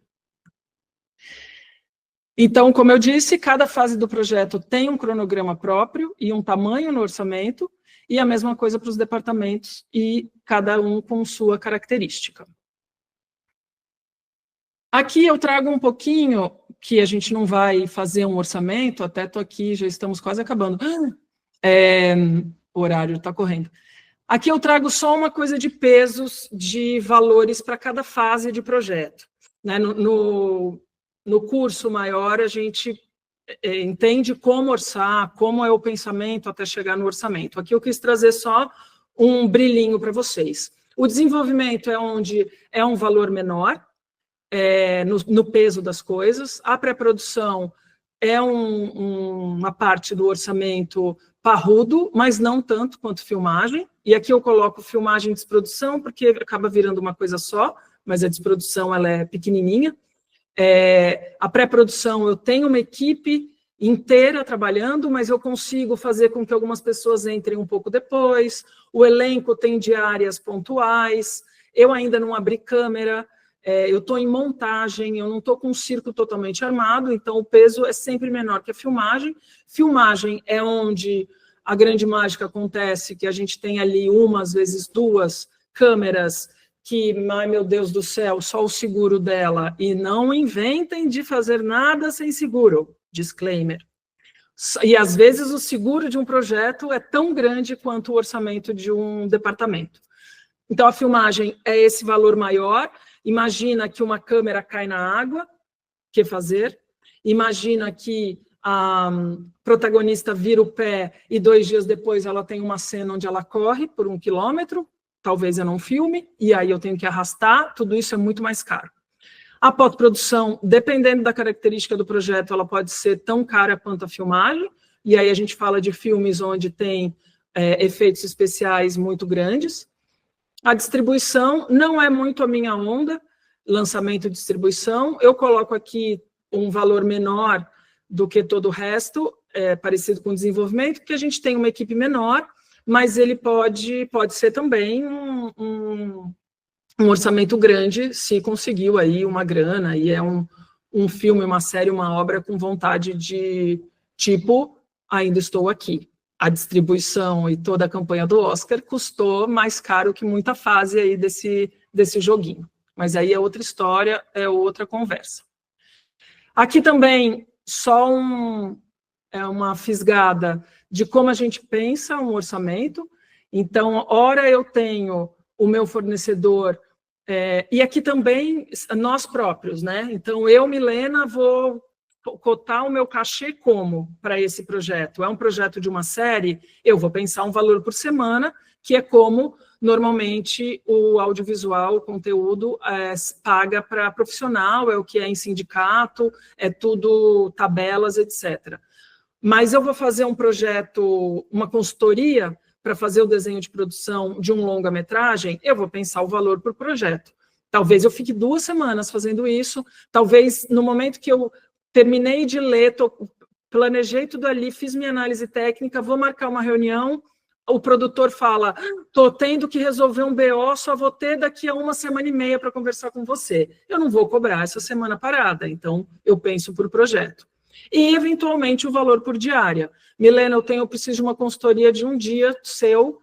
Então, como eu disse, cada fase do projeto tem um cronograma próprio e um tamanho no orçamento, e a mesma coisa para os departamentos, e cada um com sua característica. Aqui eu trago um pouquinho, que a gente não vai fazer um orçamento, até estou aqui, já estamos quase acabando. O horário está correndo. Aqui eu trago só uma coisa de pesos, de valores para cada fase de projeto. Né? No curso maior, a gente entende como orçar, como é o pensamento até chegar no orçamento. Aqui eu quis trazer só um brilhinho para vocês. O desenvolvimento é onde é um valor menor, no peso das coisas. A pré-produção é uma parte do orçamento parrudo, mas não tanto quanto filmagem. E aqui eu coloco filmagem e desprodução, porque acaba virando uma coisa só, mas a desprodução ela é pequenininha. A pré-produção, eu tenho uma equipe inteira trabalhando, mas eu consigo fazer com que algumas pessoas entrem um pouco depois. O elenco tem diárias pontuais. Eu ainda não abri câmera. Eu estou em montagem, eu não estou com um circo totalmente armado, então o peso é sempre menor que a filmagem. Filmagem é onde a grande mágica acontece, que a gente tem ali uma, às vezes duas câmeras que, ai meu Deus do céu, só o seguro dela, e não inventem de fazer nada sem seguro, disclaimer. E às vezes o seguro de um projeto é tão grande quanto o orçamento de um departamento. Então a filmagem é esse valor maior. Imagina que uma câmera cai na água, o que fazer? Imagina que a protagonista vira o pé e 2 dias depois ela tem uma cena onde ela corre por 1 quilômetro, talvez eu não filme, e aí eu tenho que arrastar, tudo isso é muito mais caro. A pós-produção, dependendo da característica do projeto, ela pode ser tão cara quanto a filmagem, e aí a gente fala de filmes onde tem efeitos especiais muito grandes. A distribuição não é muito a minha onda, lançamento e distribuição. Eu coloco aqui um valor menor do que todo o resto, parecido com desenvolvimento, porque a gente tem uma equipe menor, mas ele pode ser também um orçamento grande, se conseguiu aí uma grana, e é um filme, uma série, uma obra com vontade de, tipo, ainda estou aqui. A distribuição e toda a campanha do Oscar custou mais caro que muita fase aí desse joguinho. Mas aí é outra história, é outra conversa. Aqui também, só uma fisgada de como a gente pensa um orçamento. Então, ora eu tenho o meu fornecedor, e aqui também nós próprios, né? Então, eu, Milena, vou cotar o meu cachê como para esse projeto? É um projeto de uma série? Eu vou pensar um valor por semana, que é como normalmente o audiovisual, o conteúdo paga para profissional, é o que é em sindicato, é tudo tabelas, etc. Mas eu vou fazer um projeto, uma consultoria para fazer o desenho de produção de um longa-metragem, eu vou pensar o valor por projeto. Talvez eu fique 2 semanas fazendo isso, talvez no momento que eu terminei de ler, planejei tudo ali, fiz minha análise técnica, vou marcar uma reunião, o produtor fala, estou tendo que resolver um BO, só vou ter daqui a 1 semana e meia para conversar com você. Eu não vou cobrar essa semana parada, então eu penso por projeto. E, eventualmente, o valor por diária. Milena, eu preciso de uma consultoria de um dia seu,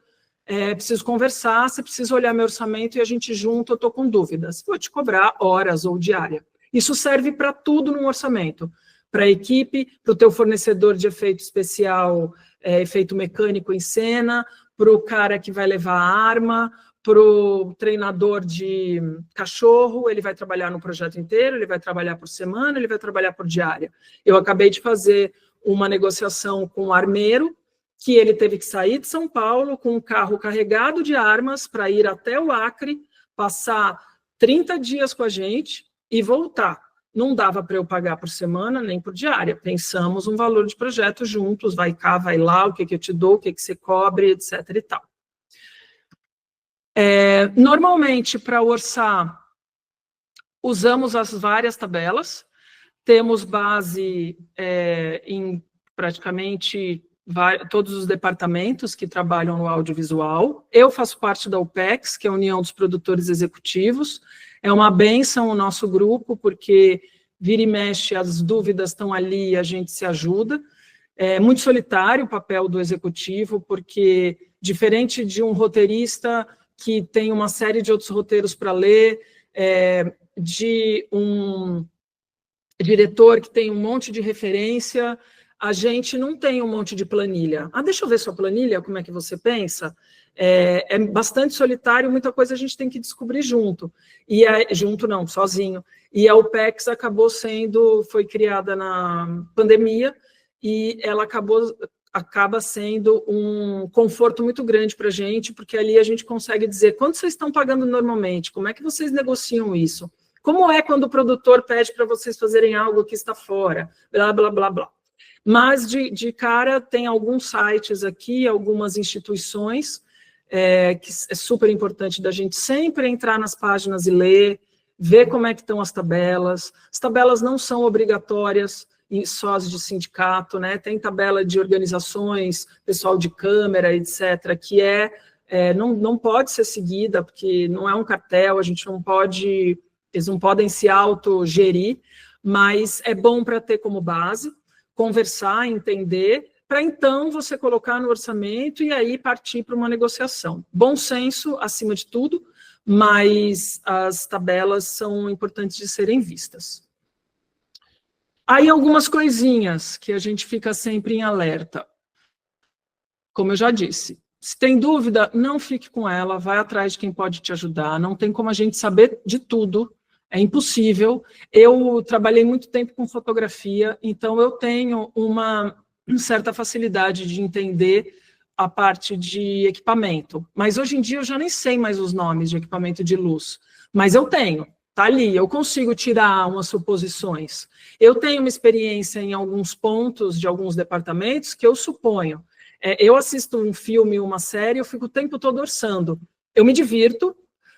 preciso conversar, você precisa olhar meu orçamento e a gente junto, eu estou com dúvidas. Vou te cobrar horas ou diária. Isso serve para tudo no orçamento. Para a equipe, para o teu fornecedor de efeito especial, efeito mecânico em cena, para o cara que vai levar a arma, para o treinador de cachorro, ele vai trabalhar no projeto inteiro, ele vai trabalhar por semana, ele vai trabalhar por diária. Eu acabei de fazer uma negociação com o armeiro, que ele teve que sair de São Paulo com um carro carregado de armas para ir até o Acre, passar 30 dias com a gente e voltar. Não dava para eu pagar por semana nem por diária. Pensamos um valor de projeto juntos, vai cá, vai lá, o que eu te dou, o que você cobre, etc. e tal. Normalmente, para orçar, usamos as várias tabelas, temos base em praticamente todos os departamentos que trabalham no audiovisual. Eu faço parte da UPEX, que é a União dos Produtores Executivos. É uma bênção o nosso grupo, porque vira e mexe, as dúvidas estão ali e a gente se ajuda. É muito solitário o papel do executivo, porque, diferente de um roteirista que tem uma série de outros roteiros para ler, de um diretor que tem um monte de referência, a gente não tem um monte de planilha. Deixa eu ver sua planilha, como é que você pensa? É bastante solitário, muita coisa a gente tem que descobrir junto. Junto não, sozinho. E a UPEX foi criada na pandemia, e ela acaba sendo um conforto muito grande para a gente, porque ali a gente consegue dizer quanto vocês estão pagando normalmente, como é que vocês negociam isso, como é quando o produtor pede para vocês fazerem algo que está fora, blá, blá, blá, blá. Mas, de cara, tem alguns sites aqui, algumas instituições, que é super importante da gente sempre entrar nas páginas e ler, ver como é que estão as tabelas. As tabelas não são obrigatórias, e só as de sindicato, né? Tem tabela de organizações, pessoal de câmera, etc., que não pode ser seguida, porque não é um cartel, a gente não pode, eles não podem se autogerir, mas é bom para ter como base, conversar, entender, para então você colocar no orçamento e aí partir para uma negociação. Bom senso, acima de tudo, mas as tabelas são importantes de serem vistas. Aí algumas coisinhas que a gente fica sempre em alerta. Como eu já disse, se tem dúvida, não fique com ela, vai atrás de quem pode te ajudar, não tem como a gente saber de tudo, é impossível. Eu trabalhei muito tempo com fotografia, então eu tenho uma certa facilidade de entender a parte de equipamento, mas hoje em dia eu já nem sei mais os nomes de equipamento de luz, mas eu tenho. Está ali, eu consigo tirar umas suposições. Eu tenho uma experiência em alguns pontos de alguns departamentos que eu suponho. Eu assisto um filme, uma série, eu fico o tempo todo orçando. Eu me divirto,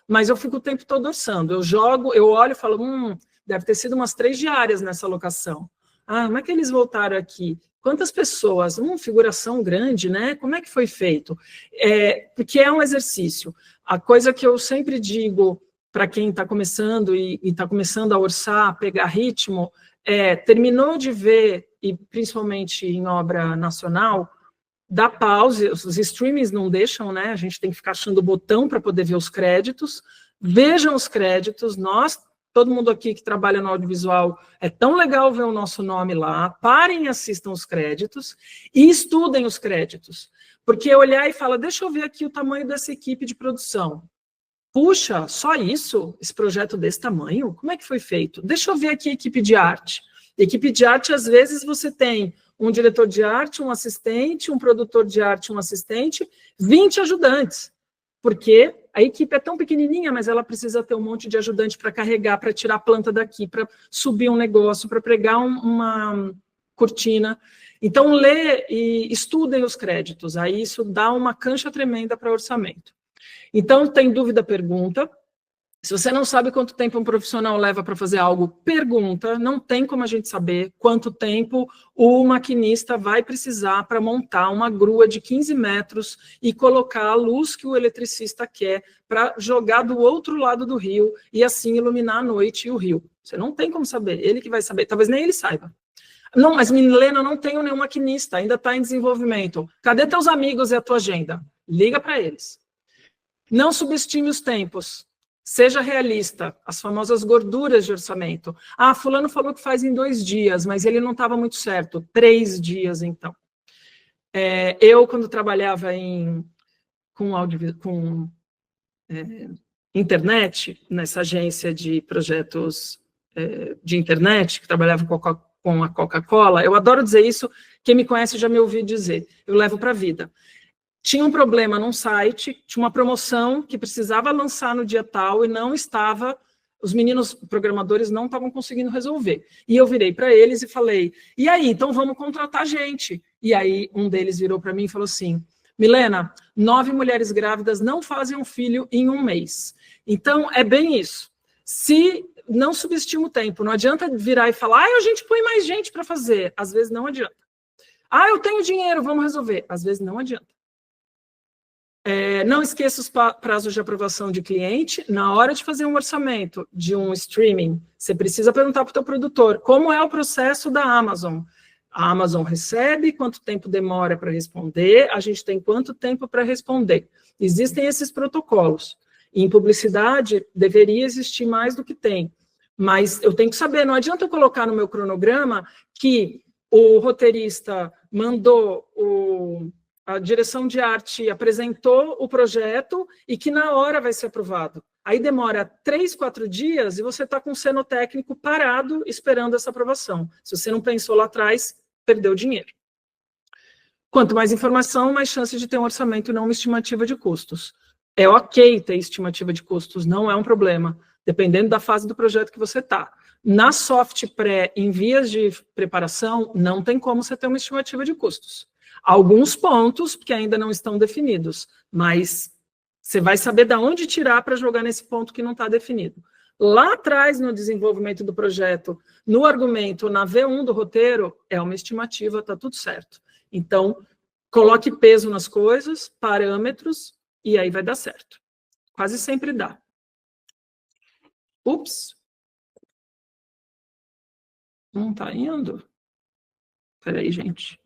mas eu fico o tempo todo orçando. Eu jogo, eu olho e falo, deve ter sido umas 3 diárias nessa locação. Como é que eles voltaram aqui? Quantas pessoas? Figuração grande, né? Como é que foi feito? Porque é um exercício. A coisa que eu sempre digo para quem está começando e está começando a orçar, a pegar ritmo, terminou de ver, e principalmente em obra nacional, dá pause, os streamings não deixam, né? A gente tem que ficar achando o botão para poder ver os créditos, vejam os créditos, todo mundo aqui que trabalha no audiovisual, é tão legal ver o nosso nome lá, parem e assistam os créditos, e estudem os créditos, porque olhar e falar, deixa eu ver aqui o tamanho dessa equipe de produção, puxa, só isso? Esse projeto desse tamanho? Como é que foi feito? Deixa eu ver aqui a equipe de arte. Equipe de arte, às vezes, você tem um diretor de arte, um assistente, um produtor de arte, um assistente, 20 ajudantes. Porque a equipe é tão pequenininha, mas ela precisa ter um monte de ajudante para carregar, para tirar a planta daqui, para subir um negócio, para pregar uma cortina. Então, lê e estudem os créditos. Aí isso dá uma cancha tremenda para orçamento. Então, tem dúvida, pergunta. Se você não sabe quanto tempo um profissional leva para fazer algo, pergunta. Não tem como a gente saber quanto tempo o maquinista vai precisar para montar uma grua de 15 metros e colocar a luz que o eletricista quer para jogar do outro lado do rio e assim iluminar a noite e o rio. Você não tem como saber, ele que vai saber, talvez nem ele saiba. Não, mas Milena, eu não tenho nenhum maquinista, ainda está em desenvolvimento. Cadê teus amigos e a tua agenda? Liga para eles. Não subestime os tempos. Seja realista, as famosas gorduras de orçamento. Ah, fulano falou que faz em 2 dias, mas ele não estava muito certo. 3 dias, então. Eu, quando trabalhava com internet, nessa agência de projetos de internet, que trabalhava com a Coca-Cola, eu adoro dizer isso, quem me conhece já me ouviu dizer, eu levo para a vida. Tinha um problema num site, tinha uma promoção que precisava lançar no dia tal e não estava, os meninos programadores não estavam conseguindo resolver. E eu virei para eles e falei, e aí, então vamos contratar gente. E aí um deles virou para mim e falou assim, Milena, 9 mulheres grávidas não fazem um filho em 1 mês. Então, é bem isso. Se não subestima o tempo, não adianta virar e falar, a gente põe mais gente para fazer. Às vezes não adianta. Eu tenho dinheiro, vamos resolver. Às vezes não adianta. Não esqueça os prazos de aprovação de cliente. Na hora de fazer um orçamento de um streaming, você precisa perguntar para o teu produtor como é o processo da Amazon. A Amazon recebe, quanto tempo demora para responder, a gente tem quanto tempo para responder. Existem esses protocolos. Em publicidade, deveria existir mais do que tem. Mas eu tenho que saber, não adianta eu colocar no meu cronograma que o roteirista mandou a direção de arte apresentou o projeto e que na hora vai ser aprovado. Aí demora 3, 4 dias e você está com o cenotécnico parado esperando essa aprovação. Se você não pensou lá atrás, perdeu dinheiro. Quanto mais informação, mais chance de ter um orçamento e não uma estimativa de custos. É ok ter estimativa de custos, não é um problema, dependendo da fase do projeto que você está. Na soft pré, em vias de preparação, não tem como você ter uma estimativa de custos. Alguns pontos que ainda não estão definidos, mas você vai saber de onde tirar para jogar nesse ponto que não está definido. Lá atrás, no desenvolvimento do projeto, no argumento, na V1 do roteiro, é uma estimativa, está tudo certo. Então, coloque peso nas coisas, parâmetros, e aí vai dar certo. Quase sempre dá. Ups. Não está indo? Espera aí, gente.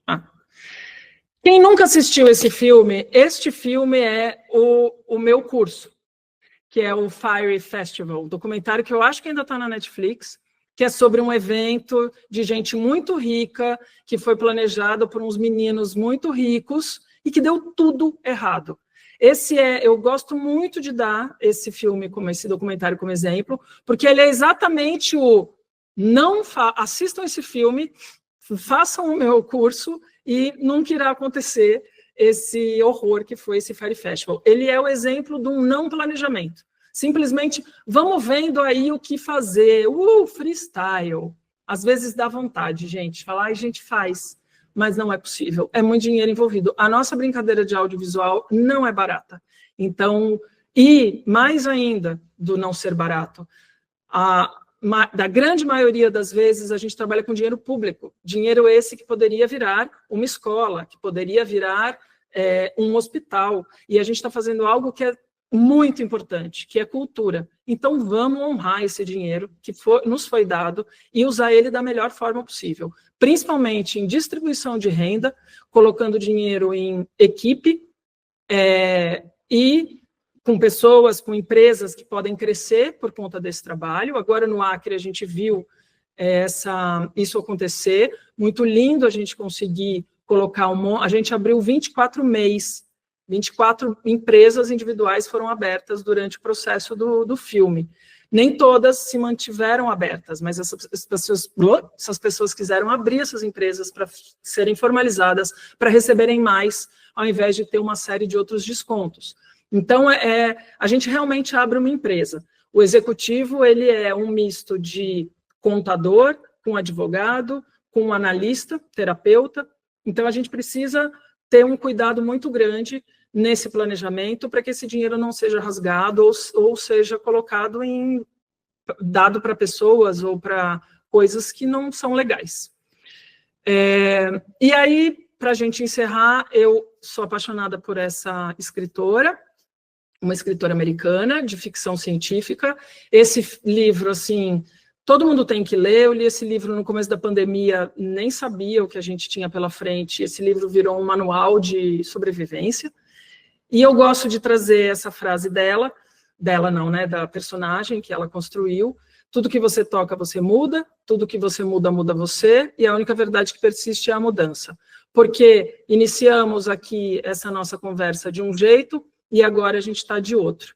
Quem nunca assistiu esse filme, este filme é o meu curso, que é o Fire Festival, um documentário que eu acho que ainda está na Netflix, que é sobre um evento de gente muito rica, que foi planejado por uns meninos muito ricos e que deu tudo errado. Eu gosto muito de dar esse filme, esse documentário como exemplo, porque ele é exatamente assistam esse filme, façam o meu curso e nunca irá acontecer esse horror que foi esse Fire Festival. Ele é o exemplo de um não planejamento. Simplesmente, vamos vendo aí o que fazer. Freestyle. Às vezes dá vontade, gente. Falar, a gente faz, mas não é possível. É muito dinheiro envolvido. A nossa brincadeira de audiovisual não é barata. Então, e mais ainda do não ser barato, da grande maioria das vezes, a gente trabalha com dinheiro público. Dinheiro esse que poderia virar uma escola, que poderia virar um hospital. E a gente está fazendo algo que é muito importante, que é cultura. Então, vamos honrar esse dinheiro que nos foi dado e usar ele da melhor forma possível. Principalmente em distribuição de renda, colocando dinheiro em equipe e com pessoas, com empresas que podem crescer por conta desse trabalho. Agora, no Acre, a gente viu isso acontecer. Muito lindo a gente conseguir colocar a gente abriu 24 MEIs, 24 empresas individuais foram abertas durante o processo do filme. Nem todas se mantiveram abertas, mas essas pessoas quiseram abrir essas empresas para serem formalizadas, para receberem mais, ao invés de ter uma série de outros descontos. Então, a gente realmente abre uma empresa. O executivo, ele é um misto de contador, com advogado, com analista, terapeuta. Então, a gente precisa ter um cuidado muito grande nesse planejamento para que esse dinheiro não seja rasgado ou seja colocado dado para pessoas ou para coisas que não são legais. E aí, para a gente encerrar, eu sou apaixonada por essa escritora, uma escritora americana de ficção científica. Esse livro, assim, todo mundo tem que ler. Eu li esse livro no começo da pandemia, nem sabia o que a gente tinha pela frente. Esse livro virou um manual de sobrevivência. E eu gosto de trazer essa frase dela não, né, da personagem que ela construiu: tudo que você toca, você muda, tudo que você muda, muda você, e a única verdade que persiste é a mudança. Porque iniciamos aqui essa nossa conversa de um jeito, e agora a gente está de outro.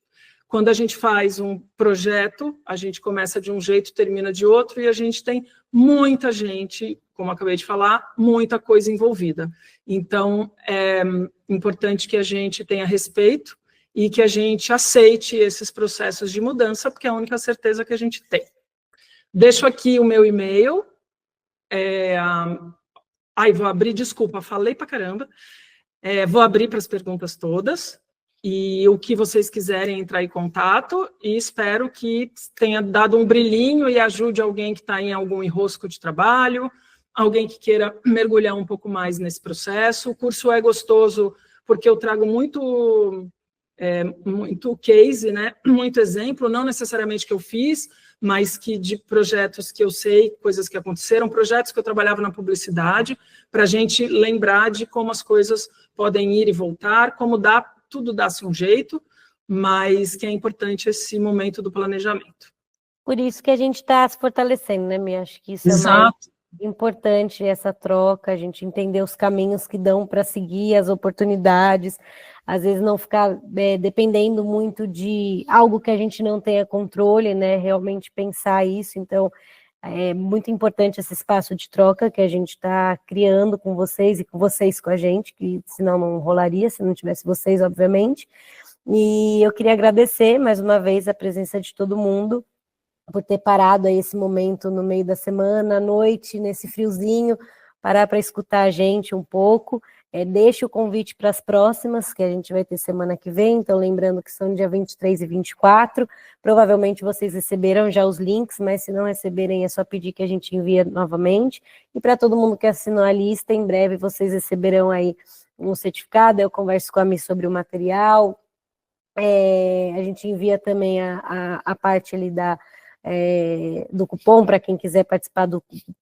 Quando a gente faz um projeto, a gente começa de um jeito, termina de outro, e a gente tem muita gente, como acabei de falar, muita coisa envolvida. Então, é importante que a gente tenha respeito e que a gente aceite esses processos de mudança, porque é a única certeza que a gente tem. Deixo aqui o meu e-mail. Vou abrir, desculpa, falei pra caramba. Vou abrir para as perguntas todas, e o que vocês quiserem entrar em contato, e espero que tenha dado um brilhinho e ajude alguém que está em algum enrosco de trabalho, alguém que queira mergulhar um pouco mais nesse processo. O curso é gostoso, porque eu trago muito case, né? Muito exemplo, não necessariamente que eu fiz, mas que de projetos que eu sei, coisas que aconteceram, projetos que eu trabalhava na publicidade, para a gente lembrar de como as coisas podem ir e voltar, como tudo dá-se um jeito, mas que é importante esse momento do planejamento. Por isso que a gente está se fortalecendo, né, Mi? Acho que isso Exato. é mais importante, essa troca, a gente entender os caminhos que dão para seguir, as oportunidades, às vezes não ficar dependendo muito de algo que a gente não tenha controle, né? Realmente pensar isso. Então, é muito importante esse espaço de troca que a gente está criando com vocês e com vocês com a gente, que senão não rolaria, se não tivesse vocês, obviamente. E eu queria agradecer mais uma vez a presença de todo mundo, por ter parado aí esse momento no meio da semana, à noite, nesse friozinho, parar para escutar a gente um pouco. Deixe o convite para as próximas, que a gente vai ter semana que vem, então lembrando que são dia 23 e 24, provavelmente vocês receberam já os links, mas se não receberem é só pedir que a gente envie novamente. E para todo mundo que assinou a lista, em breve vocês receberão aí um certificado, eu converso com a Mi sobre o material, a gente envia também a parte ali do cupom para quem quiser participar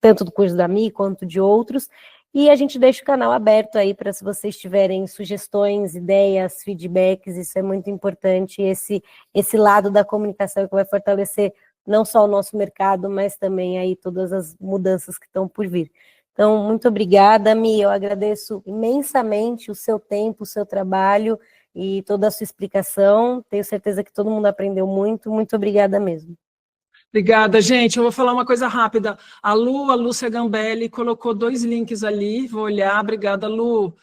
tanto do curso da Mi quanto de outros, e a gente deixa o canal aberto aí para, se vocês tiverem sugestões, ideias, feedbacks, isso é muito importante, esse lado da comunicação que vai fortalecer não só o nosso mercado, mas também aí todas as mudanças que estão por vir. Então, muito obrigada, Mi, eu agradeço imensamente o seu tempo, o seu trabalho e toda a sua explicação, tenho certeza que todo mundo aprendeu muito obrigada mesmo. Obrigada, gente. Eu vou falar uma coisa rápida. A Lúcia Gambelli, colocou 2 links ali, vou olhar. Obrigada, Lu.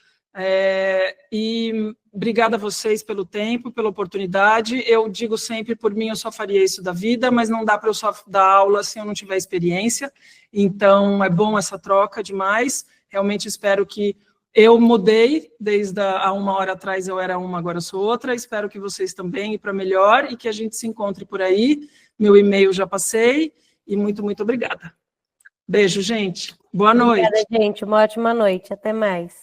E obrigada a vocês pelo tempo, pela oportunidade. Eu digo sempre, por mim, eu só faria isso da vida, mas não dá para eu só dar aula se eu não tiver experiência. Então, é bom essa troca demais. Realmente espero que eu mudei, desde há 1 hora atrás eu era uma, agora eu sou outra. Espero que vocês também, e para melhor, e que a gente se encontre por aí. Meu e-mail já passei, e muito obrigada. Beijo, gente. Boa noite. Obrigada, gente. Uma ótima noite. Até mais.